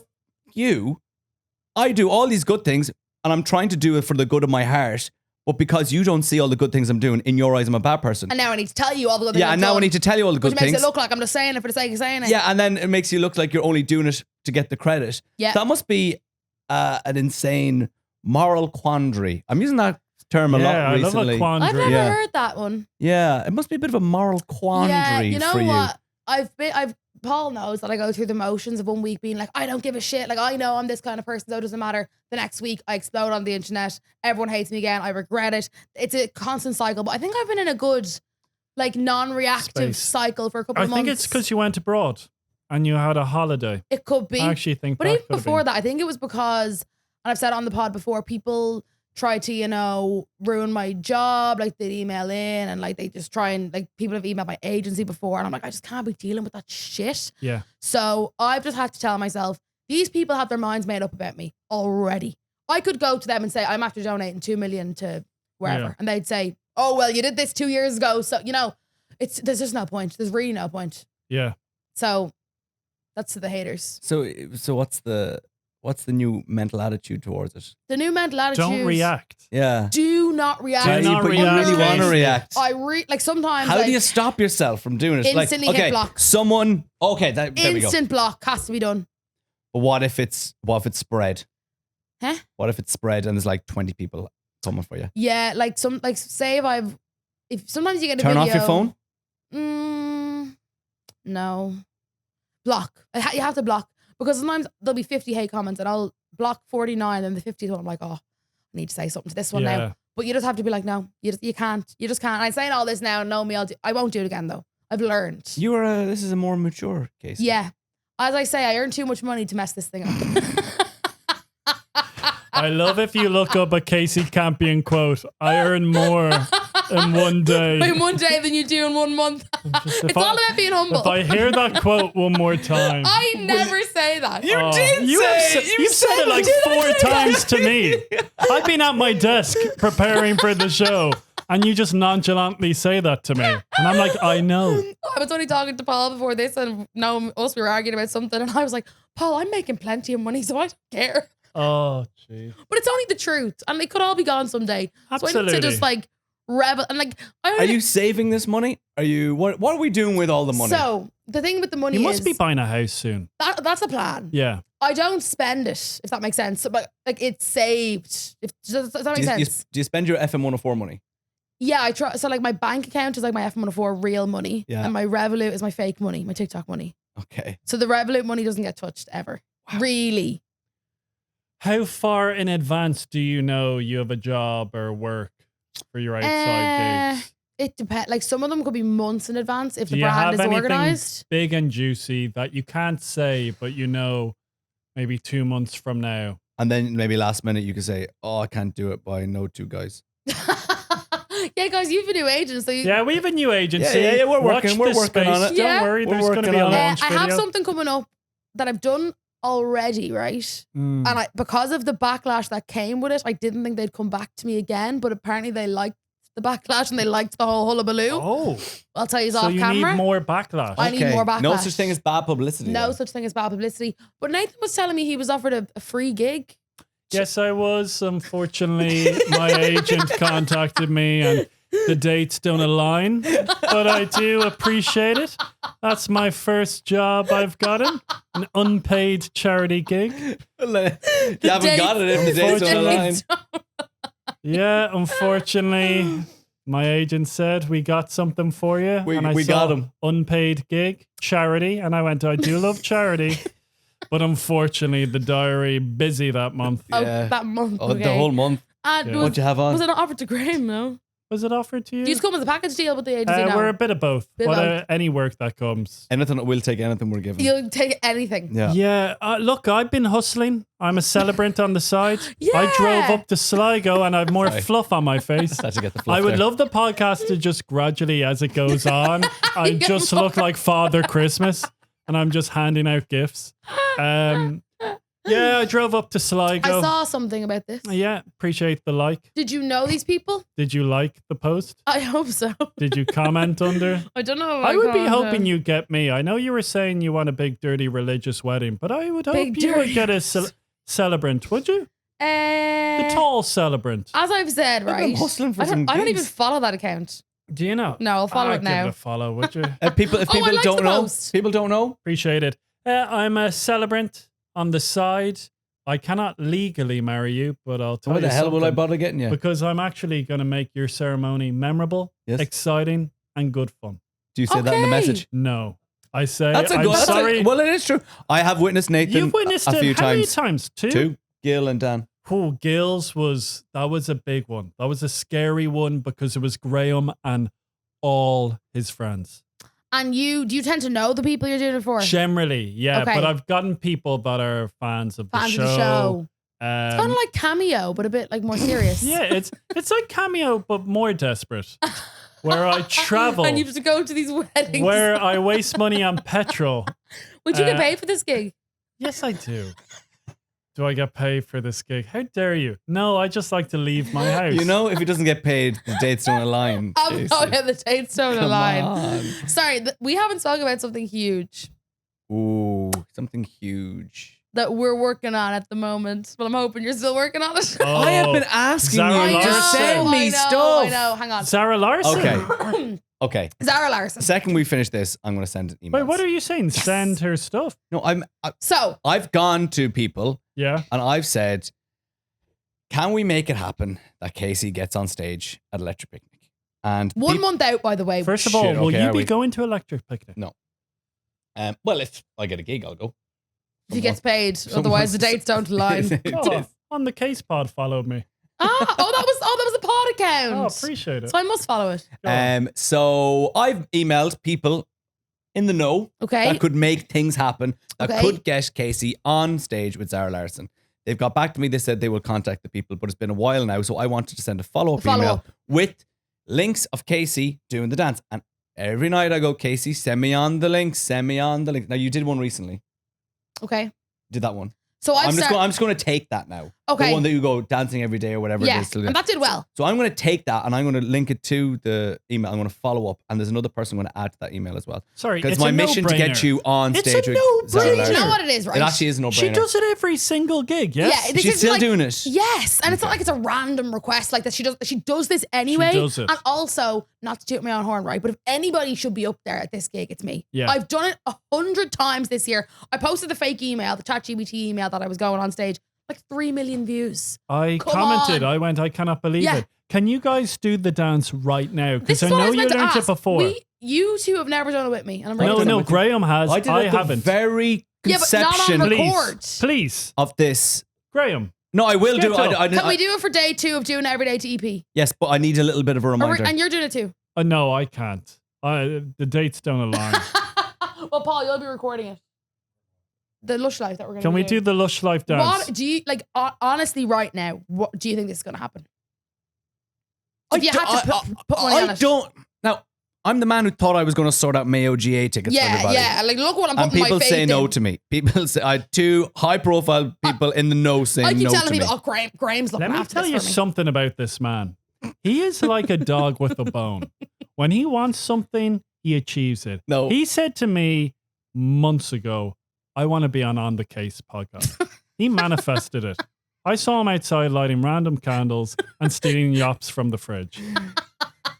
S3: I do all these good things and I'm trying to do it for the good of my heart. But because you don't see all the good things I'm doing, in your eyes, I'm a bad person.
S1: And now I need to tell you all the good things.
S3: Yeah, and now I need to tell you all the good
S1: which
S3: things.
S1: makes it look like I'm just saying it for the sake of saying it.
S3: Yeah, and then it makes you look like you're only doing it to get the credit.
S1: Yeah.
S3: That must be an insane moral quandary. I'm using that term a
S2: Yeah,
S3: lot
S2: I
S3: recently.
S2: love a quandary.
S1: I've never
S3: Yeah.
S1: heard that one.
S3: Yeah, it must be a bit of a moral quandary
S1: Yeah, you know
S3: for
S1: what? Paul knows that I go through the motions of one week being like, I don't give a shit. Like, I know I'm this kind of person, so it doesn't matter. The next week, I explode on the internet. Everyone hates me again. I regret it. It's a constant cycle. But I think I've been in a good, like, non-reactive cycle for a couple of months.
S2: I think it's because you went abroad and you had a holiday.
S1: It could be.
S2: I actually think
S1: but even before that, I think it was because, and I've said it on the pod before, people try to, you know, ruin my job. Like, they'd email in and, like, they just try and, like, people have emailed my agency before. And I'm like, I just can't be dealing with that shit.
S2: Yeah.
S1: So I've just had to tell myself, these people have their minds made up about me already. I could go to them and say, I'm after donating 2 million to wherever. Yeah. And they'd say, oh, well, you did this 2 years ago. So, you know, there's just no point. There's really no point.
S2: Yeah.
S1: So that's to the haters.
S3: So what's the new mental attitude towards it?
S1: The new mental attitude.
S2: Don't react.
S3: Yeah.
S1: Do not react.
S2: Do not
S3: but
S2: react.
S3: you really want to react.
S1: Like sometimes.
S3: How do you stop yourself from doing it?
S1: Instantly hit block.
S3: Someone. Okay, there we go.
S1: Instant block has to be done.
S3: But what if it's spread?
S1: Huh?
S3: What if it's spread and there's like 20 people coming for you?
S1: Yeah, say if sometimes you get a
S3: Turn
S1: video.
S3: off your phone?
S1: No. Block. You have to block. Because sometimes there'll be 50 hate comments and I'll block 49 and the 50th one I'm like, oh, I need to say something to this one now. But you just have to be like, no, you can't. You just can't. And I'm saying all this now and know me, I won't do it again though. I've learned.
S3: This is a more mature case.
S1: Yeah. As I say, I earn too much money to mess this thing up.
S2: I love if you look up a Kasey Campion quote. I earn more in one day.
S1: In one day than you do in 1 month. It's all about being humble.
S2: If I hear that quote one more time.
S1: I never say that.
S3: You did
S2: you
S3: say it.
S2: You've said it like 4 times to me. I've been at my desk preparing for the show. And you just nonchalantly say that to me. And I'm like, I know.
S1: I was only talking to Paul before this and now we were arguing about something and I was like, Paul, I'm making plenty of money, so I don't care.
S2: Oh, gee.
S1: But it's only the truth. And they could all be gone someday.
S2: Absolutely.
S1: So I need to just like rebel. And like,
S3: are you saving this money? What are we doing with all the money?
S1: So the thing with the money
S2: is, you must be buying a house soon.
S1: That's the plan.
S2: Yeah.
S1: I don't spend it, if that makes sense. But like it's saved. Does that make sense?
S3: Do you spend your FM104 money?
S1: Yeah, I try. So like my bank account is like my FM104 real money. Yeah. And my Revolut is my fake money, my TikTok money.
S3: Okay.
S1: So the Revolut money doesn't get touched ever. Wow. Really.
S2: How far in advance do you know you have a job or work for your outside gigs?
S1: It depends. Like some of them could be months in advance if
S2: do
S1: the brand is
S2: anything
S1: organized.
S2: Big and juicy that you can't say, but you know maybe 2 months from now.
S3: And then maybe last minute you can say, oh, I can't do it, but I know 2 guys.
S1: Yeah, guys, you've a new agent. So
S2: yeah, we have a new agency.
S3: Yeah, we're working on it.
S2: Don't worry, there's going to be a launch video.
S1: I have something coming up that I've done already, right? And because of the backlash that came with it, I didn't think they'd come back to me again, but apparently they liked the backlash and they liked the whole hullabaloo.
S2: Oh.
S1: I'll tell you off
S2: camera.
S1: camera.
S2: So you need more backlash.
S1: I need more backlash.
S3: No such thing as bad publicity.
S1: No such thing as bad publicity. But Nathan was telling me he was offered a free gig.
S2: Yes, I was. Unfortunately, my agent contacted me and the dates don't align, but I do appreciate it. That's my first job I've gotten, an unpaid charity gig.
S3: You haven't got it if the dates don't align.
S2: Yeah, unfortunately, my agent said, we got something for you.
S3: We got him.
S2: Unpaid gig, charity. And I went, I do love charity. But unfortunately, the diary busy that month.
S1: Oh, that month.
S3: Oh,
S1: okay.
S3: the whole month.
S1: And
S3: What'd you have on?
S1: Was it not offered to Graham, no?
S2: Was it offered to you?
S1: Do you just come with a package deal with the agency now?
S2: We're a bit of both. Any work that comes.
S3: We'll take anything we're given.
S1: You'll take anything.
S3: Yeah.
S2: Yeah. Look, I've been hustling. I'm a celebrant on the side.
S1: Yeah.
S2: I drove up to Sligo and I have more fluff on my face.
S3: Had to get the fluff
S2: I would
S3: there.
S2: love the podcast to just gradually, as it goes on, I just look like Father Christmas and I'm just handing out gifts. Yeah, I drove up to Sligo.
S1: I saw something about this.
S2: Yeah, appreciate the like.
S1: Did you know these people?
S2: Did you like the post?
S1: I hope so.
S2: Did you comment under?
S1: I don't know.
S2: I would be hoping you get me. I know you were saying you want a big, dirty religious wedding, but I would hope you would get a celebrant, would you? The tall celebrant.
S1: As I've said, right?
S3: I'm hustling for
S1: I
S3: some
S1: don't even
S3: gigs.
S1: follow that account.
S2: Do you know?
S1: No, I'll follow it now.
S2: Give it a follow, would you?
S3: If people don't know, people don't know.
S2: Appreciate it. I'm a celebrant on the side. I cannot legally marry you, but I'll tell you
S3: Why the hell
S2: something,
S3: will I bother getting you?
S2: because I'm actually going to make your ceremony memorable,
S3: Yes.
S2: exciting, and good fun.
S3: Do you say that in the
S1: Okay.
S3: message?
S2: No. I say,
S3: That's a
S2: I'm
S3: good.
S2: sorry.
S3: Well, it is true. I have witnessed Nathan
S2: You've witnessed
S3: a
S2: it
S3: few
S2: how many
S3: times.
S2: times? Two?
S3: Two. Gil and Dan.
S2: Oh, Gil's was a big one. That was a scary one because it was Graham and all his friends.
S1: And do you tend to know the people you're doing it for?
S2: Generally, yeah.
S1: Okay.
S2: But I've gotten people that are fans of the
S1: Fans
S2: show.
S1: of the show.
S2: It's
S1: Kind of like Cameo, but a bit like more serious.
S2: yeah, it's like Cameo, but more desperate. Where I travel,
S1: And you have to go to these weddings.
S2: where I waste money on petrol.
S1: Would you get paid for this gig?
S2: Yes, I do. Do I get paid for this gig? How dare you? No, I just like to leave my house.
S3: You know, if he doesn't get paid, the dates don't align.
S1: Oh, yeah, the dates don't
S3: Come
S1: align.
S3: on.
S1: Sorry, we haven't spoken about something huge
S3: Ooh, something huge.
S1: that we're working on at the moment. But I'm hoping you're still working on it.
S2: Oh,
S3: I have been asking
S2: Zara
S3: you to
S2: Larson.
S3: send me
S1: I
S3: stuff.
S1: know. Hang on.
S2: Zara Larson.
S3: Okay. Okay.
S1: Zara Larson.
S3: The second we finish this, I'm going to send an email.
S2: Wait, what are you saying? Send her stuff.
S3: No,
S1: So,
S3: I've gone to people
S2: Yeah.
S3: and I've said, can we make it happen that Kasey gets on stage at Electric Picnic? And
S1: 1 month out, by the way.
S2: First of all,
S3: Shit,
S2: will
S3: okay,
S2: you
S3: are
S2: be
S3: we?
S2: going to Electric Picnic?
S3: No. Well, if I get a gig, I'll go.
S1: If he gets paid, otherwise the dates don't align.
S2: Oh, on the Case Pod followed me.
S1: that was a pod
S2: Oh,
S1: account.
S2: appreciate it.
S1: So I must follow it.
S2: Go on.
S3: So I've emailed people in the know
S1: Okay.
S3: that could make things happen, that
S1: Okay.
S3: could get Kasey on stage with Zara Larson. They've got back to me. They said they will contact the people, but it's been a while now. So I wanted to send a follow-up email
S1: Follow-up.
S3: with links of Kasey doing the dance. And every night I go, Kasey, send me on the links. Send me on the links. Now, you did one recently.
S1: Okay.
S3: Did that one.
S1: So
S3: I'm just going to take that now.
S1: Okay.
S3: The one that you go dancing every day or whatever
S1: Yeah,
S3: it is.
S1: and that did well.
S3: So I'm going to take that and I'm going to link it to the email. I'm going to follow up, and there's another person I'm going to add to that email as well.
S2: Sorry,
S3: Because
S2: it's
S3: my
S2: a
S3: mission to get
S2: no-brainer.
S3: you on
S2: It's
S3: stage
S2: a
S3: with
S2: no-brainer.
S3: Zara
S1: You
S3: Larson.
S1: know what it is, right?
S3: It actually is a no-brainer.
S2: She does it every single gig, yes?
S1: Yeah, this
S3: She's
S1: is
S3: still
S1: like-
S3: doing it.
S1: Yes, and it's not like it's a random request like that. She does this anyway.
S2: does it.
S1: And also, not to toot my own horn, right? But if anybody should be up there at this gig, it's me.
S2: Yeah.
S1: I've done it 100 times this year. I posted the fake email, the ChatGPT email that I was going on stage, like 3 million views.
S2: I
S1: Come
S2: commented.
S1: on.
S2: I went, I cannot believe
S1: Yeah.
S2: it. Can you guys do the dance right now?
S1: This
S2: Because
S1: is
S2: I
S1: what I
S2: know
S1: was
S2: you
S1: meant to
S2: learned it
S1: ask.
S2: before.
S1: You two have never done it with me, and I'm ready
S2: No,
S1: to
S2: no,
S1: do it.
S2: Graham has.
S3: I did
S2: I
S3: it at the
S2: haven't.
S3: very
S1: Yeah, but not on
S3: conception
S1: record.
S2: Please.
S3: of this.
S2: Graham.
S3: No, I will
S2: Get
S3: do it.
S2: up.
S1: Can we do it for day 2 of doing every day to EP?
S3: Yes, but I need a little bit of a reminder.
S1: And you're doing it too.
S2: No, I can't. The dates don't align.
S1: Well, Paul, you'll be recording it. The Lush Life that we're going to
S2: Can we do the Lush Life dance?
S1: What do you, like, honestly, right now, what do you think this is going to happen? If you had to put money on
S3: I
S1: it.
S3: don't. Now, I'm the man who thought I was going to sort out Mayo GA tickets for
S1: Yeah,
S3: everybody.
S1: yeah. Like, look what I'm
S3: And
S1: putting my
S3: people
S1: faith
S3: say no
S1: in.
S3: to me. People say, I had two high-profile people in the know saying
S1: I keep
S3: no
S1: telling
S3: to
S1: people,
S3: me.
S1: oh, Graham's looking
S2: Let me
S1: after
S2: tell
S1: this
S2: you
S1: for me.
S2: something about this man. He is like a dog with a bone. When he wants something, he achieves it.
S3: No.
S2: He said to me months ago, I want to be on the Case podcast. He manifested it. I saw him outside lighting random candles and stealing yops from the fridge.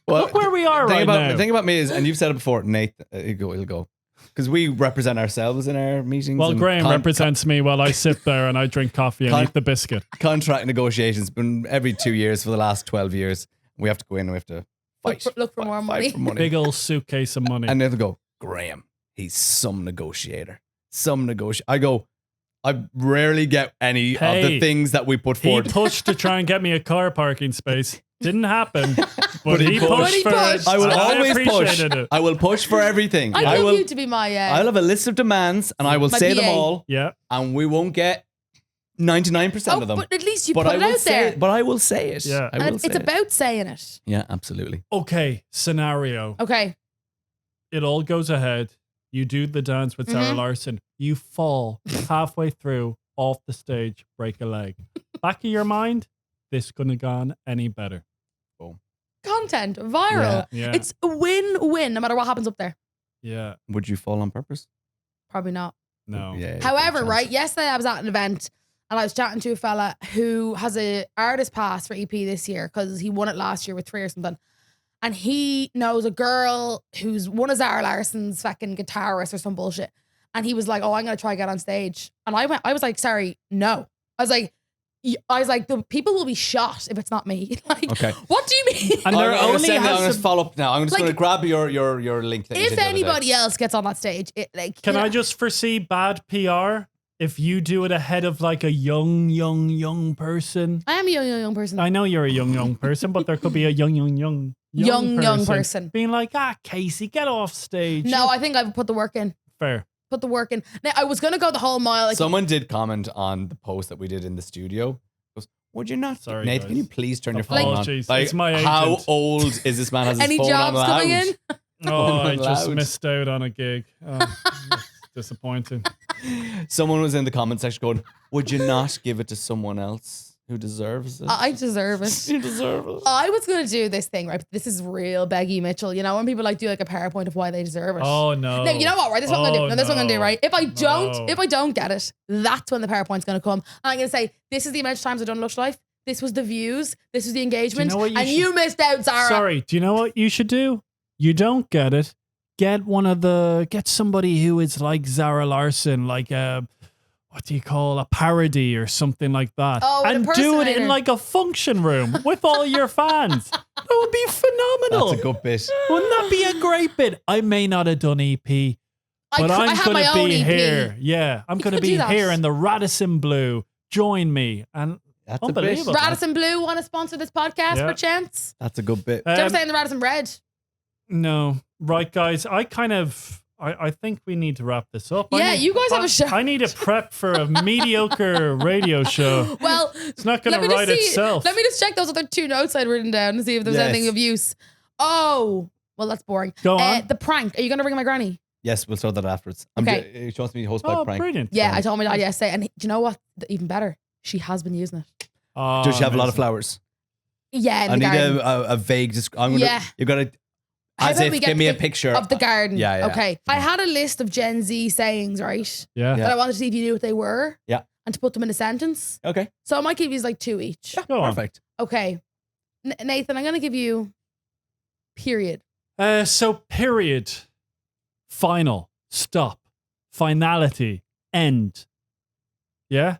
S3: Well,
S2: Look where we are
S3: the
S2: right now.
S3: The thing about me is, and you've said it before, Nate, he'll go. Because we represent ourselves in our meetings.
S2: Well,
S3: and
S2: Graham represents me while I sit there and I drink coffee and eat the biscuit.
S3: contract negotiations. Been every 2 years for the last 12 years. We have to go in and we have to fight.
S1: Look for more
S3: fight
S1: money.
S3: for
S2: Big old suitcase of money.
S3: And they'll go, Graham, he's some negotiator. I go, I rarely get any of
S2: Hey,
S3: the things that we put
S2: he
S3: forward.
S2: pushed to try and get me a car parking space. Didn't happen. But
S3: he
S2: he
S3: pushed.
S2: pushed for it.
S3: I will
S2: and
S3: always push.
S2: appreciated it.
S3: I will push for everything.
S1: I
S3: will.
S1: want you to be my...
S3: I'll have a list of demands and I will
S1: My
S3: say them
S1: PA.
S3: all,
S2: Yeah.
S3: and we won't get 99% of them.
S1: but at least you
S3: But
S1: put
S3: I
S1: it
S3: will
S1: out
S3: say
S1: there.
S3: it. But I will say it.
S2: Yeah.
S3: I will
S1: And
S3: say
S1: it's
S3: it.
S1: about saying it.
S3: Yeah, absolutely.
S2: Okay, scenario.
S1: Okay.
S2: It all goes ahead. You do the dance with Zara Larson. You fall halfway through, off the stage, break a leg. Back of your mind, this couldn't have gone any better.
S1: Content, viral.
S2: Yeah.
S1: It's a win-win no matter what happens up there.
S2: Yeah.
S3: Would you fall on purpose?
S1: Probably not.
S2: No.
S3: Yeah.
S1: However,
S3: good chance.
S1: right, yesterday I was at an event and I was chatting to a fella who has a artist pass for EP this year because he won it last year with 3 or something. And he knows a girl who's one of Zara Larson's fucking guitarists or some bullshit. And he was like, oh, I'm going to try to get on stage. And I was like, sorry, no. I was like, I was like, the people will be shot if it's not me. Like,
S3: Okay.
S1: what do you mean?
S2: And there
S3: I'm
S2: only
S3: going
S2: has
S3: to follow up now. I'm just
S1: Like,
S3: going to grab your link. That you
S1: if
S3: did the other day.
S1: anybody else gets on that stage,
S2: Can I just foresee bad PR if you do it ahead of like a young person?
S1: I am a young person.
S2: I know you're a young person, but there could be a young
S1: person.
S2: being like, Kasey, get off stage.
S1: No, I think I've put the work in.
S2: Fair.
S1: Put the work in. Now, I was going to go the whole mile. Like,
S3: Someone did comment on the post that we did in the studio. Goes, would you not?
S2: Sorry,
S3: Nathan,
S2: guys.
S3: can you please turn your phone
S2: Apologies.
S3: on? Like,
S2: It's my
S3: how
S2: agent.
S3: old is this man? Has his
S1: any
S3: phone on
S1: jobs
S3: loud?
S1: coming in?
S2: Oh, I just
S3: Loud.
S2: missed out on a gig. Oh, that's disappointing.
S3: Someone was in the comment section going, would you not give it to someone else who deserves it?
S1: I deserve it.
S3: You deserve it.
S1: I was going to do this thing, right? This is real Beggy Mitchell. You know, when people like do like a PowerPoint of why they deserve it.
S2: Oh no.
S1: No, you know what, right? This is what I'm gonna do. No, this is what I'm gonna do,
S2: no.
S1: right? If I don't
S2: No.
S1: get it, that's when the PowerPoint's gonna come. And I'm gonna say, this is the amount of times I've done Lush Life. This was the views. This was the engagement.
S2: know what you
S1: And
S2: should-
S1: you missed out, Zara.
S2: Sorry, do you know what you should do? You don't get it. Get somebody who is like Zara Larson, like what do you call a parody or something like that,
S1: Oh, an
S2: and do it
S1: impersonator.
S2: in like a function room with all your fans. That would be phenomenal.
S3: That's a good bit.
S2: Wouldn't that be a great bit? I may not have done EP, but
S1: I
S2: I'm
S1: have
S2: going
S1: my
S2: to
S1: own
S2: be
S1: EP.
S2: here. Yeah, I'm going to
S1: could do
S2: be
S1: that.
S2: here in the Radisson Blue. Join me. And
S3: That's a bit.
S2: unbelievable.
S1: Radisson Blue want to sponsor this podcast
S2: Yeah.
S1: per chance?
S3: That's a good bit.
S1: Do you ever
S2: Um,
S1: say in the Radisson Red?
S2: No. Right, guys. I think we need to wrap this up.
S1: Yeah, you guys have a show.
S2: I need to prep for a mediocre radio show.
S1: Well,
S2: It's not going
S1: let
S2: to
S1: me
S2: write
S1: just see.
S2: itself.
S1: Let me just check those other 2 notes I'd written down and see if there's
S3: Yes.
S1: anything of use. Oh, well, that's boring.
S2: Go on.
S1: The prank. Are you going to ring my granny?
S3: Yes, we'll sort that afterwards.
S1: Okay.
S3: She wants me to host by
S2: Oh,
S3: prank.
S2: brilliant.
S1: Yeah, I told my dad yesterday. And do you know what? Even better. She has been using it.
S2: Oh,
S3: Does she have a lot of
S2: amazing.
S3: flowers?
S1: Yeah, in
S3: I
S1: the
S3: need
S1: garden.
S3: a vague. I'm gonna.
S1: Yeah.
S3: You gotta.
S1: How
S3: As
S1: about
S3: if
S1: we get
S3: give me a
S1: pic-
S3: picture
S1: of the garden.
S3: Yeah.
S1: Okay. I had a list of Gen Z sayings, right?
S2: Yeah.
S3: Yeah.
S1: That I wanted to see if you knew what they were.
S3: Yeah.
S1: And to put them in a sentence.
S3: Okay.
S1: So I might give you like 2 each.
S2: Go on.
S3: Perfect.
S1: Okay. Nathan, I'm going to give you period.
S2: So period, final, stop, finality, end. Yeah?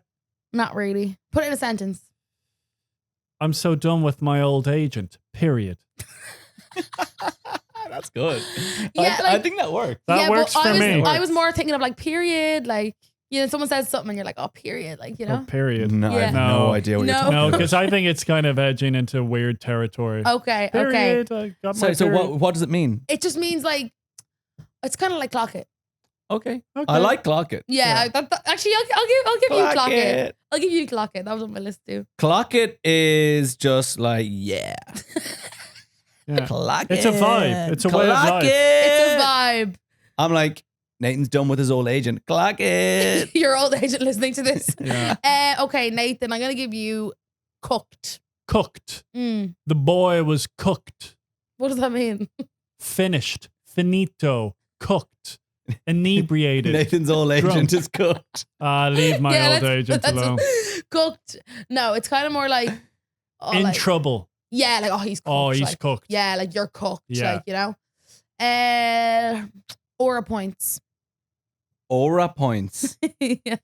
S1: Not really. Put it in a sentence.
S2: I'm so done with my old agent. Period.
S3: That's good.
S1: Yeah,
S3: I
S1: like-
S3: think that worked.
S2: That works
S1: but
S2: for me.
S1: I was more thinking of like period, like, you know, someone says something and you're like, oh, period, like, you
S2: Oh,
S1: know?
S2: period.
S3: No, I have
S1: Yeah.
S3: no
S2: No.
S3: idea what
S1: No.
S3: you're talking
S2: No,
S3: about.
S2: because I think it's kind of edging into weird territory.
S1: Okay, okay.
S2: Period. I got my
S3: So
S2: period.
S3: what does it mean?
S1: It just means like, it's kind of like clock it.
S3: Okay.
S2: Okay.
S3: I like clock it.
S1: Yeah, actually, I'll give you
S3: Clock
S1: clock it.
S3: it.
S1: I'll give you clock it. That was on my list too.
S3: Clock it is just like yeah.
S2: Yeah.
S3: Clock
S2: It's a
S3: it.
S2: vibe. It's a way of
S3: Clock
S2: life.
S3: it.
S1: It's a vibe.
S3: I'm like Nathan's done with his old agent. Clock it.
S1: Your old agent listening to this.
S2: Yeah.
S1: Okay, Nathan, I'm gonna give you cooked.
S2: Cooked.
S1: Mm.
S2: The boy was cooked.
S1: What does that mean?
S2: Finished. Finito. Cooked. Inebriated.
S3: Nathan's old agent
S2: Drunk.
S3: is cooked.
S2: Leave my
S1: Yeah,
S2: old agent
S1: that's-
S2: alone.
S1: Cooked. No, it's kind of more like
S2: In
S1: like,
S2: trouble.
S1: yeah, like he's cooked.
S2: Oh, he's
S1: like,
S2: cooked.
S1: Yeah, like you're cooked.
S2: Yeah.
S1: Like, you know. Aura points.
S3: Aura points.
S1: Yeah.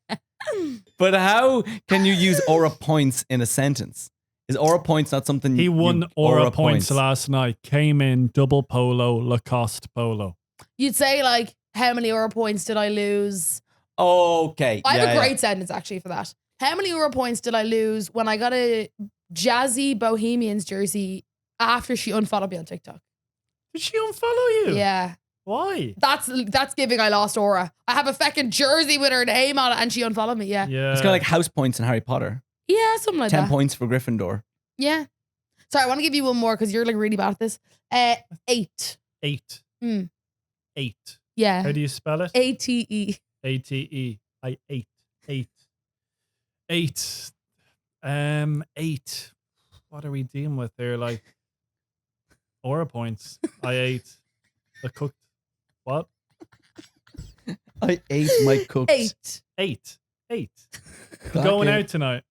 S3: But how can you use aura points in a sentence? Is aura points not something
S2: He won
S3: you,
S2: aura points last night. Came in double polo, Lacoste polo.
S1: You'd say like, how many aura points did I lose?
S3: Okay.
S1: I have
S3: yeah,
S1: a great sentence actually for that. How many aura points did I lose when I got a Jazzy Bohemians jersey after she unfollowed me on TikTok?
S2: Did she unfollow you?
S1: Yeah.
S2: Why?
S1: That's giving I lost aura. I have a fucking jersey with her name on it and she unfollowed me. Yeah.
S2: Yeah.
S3: It's kind of like house points in Harry Potter.
S1: Yeah, something like
S3: 10
S1: that.
S3: points for Gryffindor.
S1: Yeah. Sorry, I want to give you one more because you're like really bad at this. 8.
S2: 8.
S1: Mm.
S2: 8.
S1: Yeah.
S2: How do you spell it?
S1: ATE.
S2: ATE. I ate. 8. 8. 8. What are we dealing with there? Like aura points. I ate. The cooked. What?
S3: I ate my cooks.
S1: 8.
S2: 8. 8.
S3: Clock
S2: Going
S3: it.
S2: out tonight.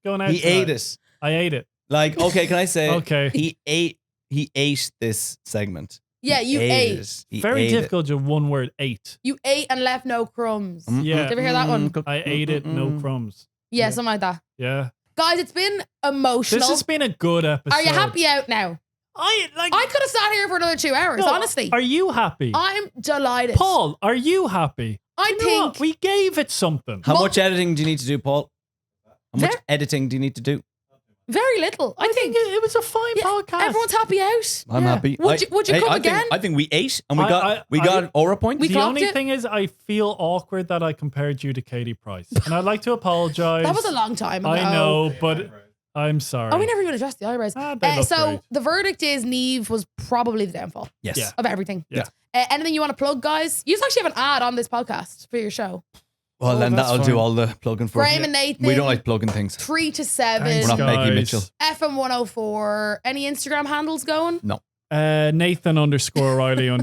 S2: Going out
S3: He
S2: tonight.
S3: ate it.
S2: I ate it.
S3: Like, okay, can I say
S2: Okay.
S3: he ate this segment.
S1: Yeah,
S3: He
S1: you ate.
S3: it. He
S2: Very
S3: ate it.
S2: difficult to one word 8.
S1: You ate and left no crumbs.
S3: Mm,
S2: Yeah.
S1: Did you ever hear that one?
S3: cook-
S2: I ate it, no
S3: mm.
S2: crumbs.
S1: Yeah, something like that.
S2: Yeah.
S1: Guys, it's been emotional.
S2: This has been a good episode.
S1: Are you happy out now? I could have sat here for another 2 hours, honestly.
S2: Are you happy?
S1: I'm delighted.
S2: Paul, are you happy?
S1: I think
S2: what? We gave it something.
S3: How much editing do you need to do, Paul? How much editing do you need to do?
S1: very little. I think
S2: it was a fine podcast.
S1: Everyone's happy out.
S3: I'm happy.
S1: Would you come again?
S3: I think we ate and we got aura points.
S2: The only thing is, I feel awkward that I compared you to Katie Price, and I'd like to apologize.
S1: That was a long time ago.
S2: I know, but I'm sorry.
S1: Oh, we never even addressed the eyebrows.
S2: So
S1: great. The verdict is Niamh was probably the downfall.
S3: Yes.
S1: Of everything.
S2: Yeah.
S1: Anything you want to plug, guys? You actually have an ad on this podcast for your show.
S3: Well, then that'll do all the plugging for us.
S1: Graham and Nathan.
S3: We don't like plugging things.
S1: 3 to 7.
S2: Thanks,
S3: We're not Becky
S2: guys.
S3: Mitchell.
S1: FM104. Any Instagram handles going?
S3: No.
S2: Nathan_Riley_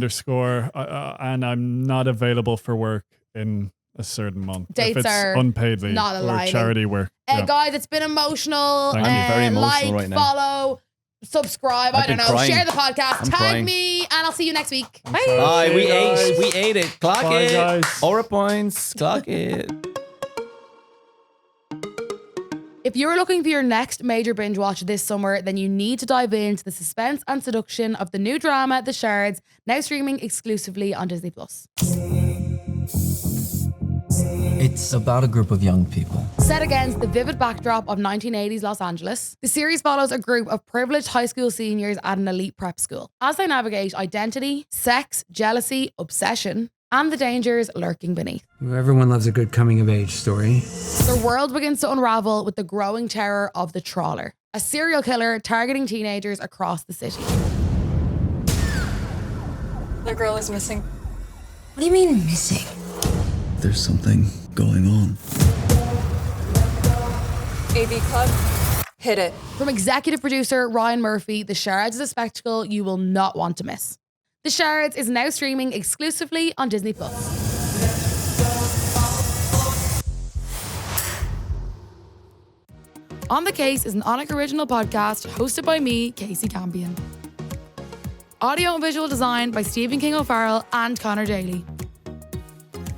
S2: and I'm not available for work in a certain month.
S1: Dates
S2: if it's
S1: are
S2: unpaid leave
S1: not
S2: or
S1: aligning.
S2: charity work.
S1: Guys, it's been emotional.
S2: Thank you.
S3: Very emotional
S1: like,
S3: right now.
S1: follow, subscribe. I don't know.
S3: crying.
S1: Share the podcast.
S3: I'm
S1: Tag
S3: crying.
S1: me, and I'll see you next week. Bye.
S3: Bye. We
S2: guys.
S3: ate. We ate it. Clock
S2: Bye,
S3: it.
S2: guys.
S3: Aura points. Clock it.
S1: If you're looking for your next major binge watch this summer, then you need to dive into the suspense and seduction of the new drama, The Shards, now streaming exclusively on Disney+.
S4: It's about a group of young people.
S1: Set against the vivid backdrop of 1980s Los Angeles, the series follows a group of privileged high school seniors at an elite prep school as they navigate identity, sex, jealousy, obsession, and the dangers lurking beneath.
S5: Everyone loves a good coming-of-age story.
S1: Their world begins to unravel with the growing terror of the Trawler, a serial killer targeting teenagers across the city.
S6: The girl is missing.
S7: What do you mean missing?
S4: There's something going on.
S6: AV Club, hit it.
S1: From executive producer Ryan Murphy, The Shards is a spectacle you will not want to miss. The Shards is now streaming exclusively on Disney+. On the Case is an Onyx original podcast hosted by me, Kasey Campion. Audio and visual design by Stephen King O'Farrell and Connor Daly.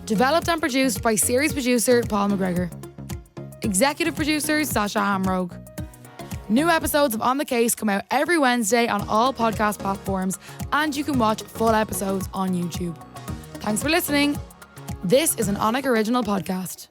S1: Developed and produced by series producer Paul McGregor. Executive producer Sasha Hamrogue. New episodes of On the Case come out every Wednesday on all podcast platforms, and you can watch full episodes on YouTube. Thanks for listening. This is an Onyx original podcast.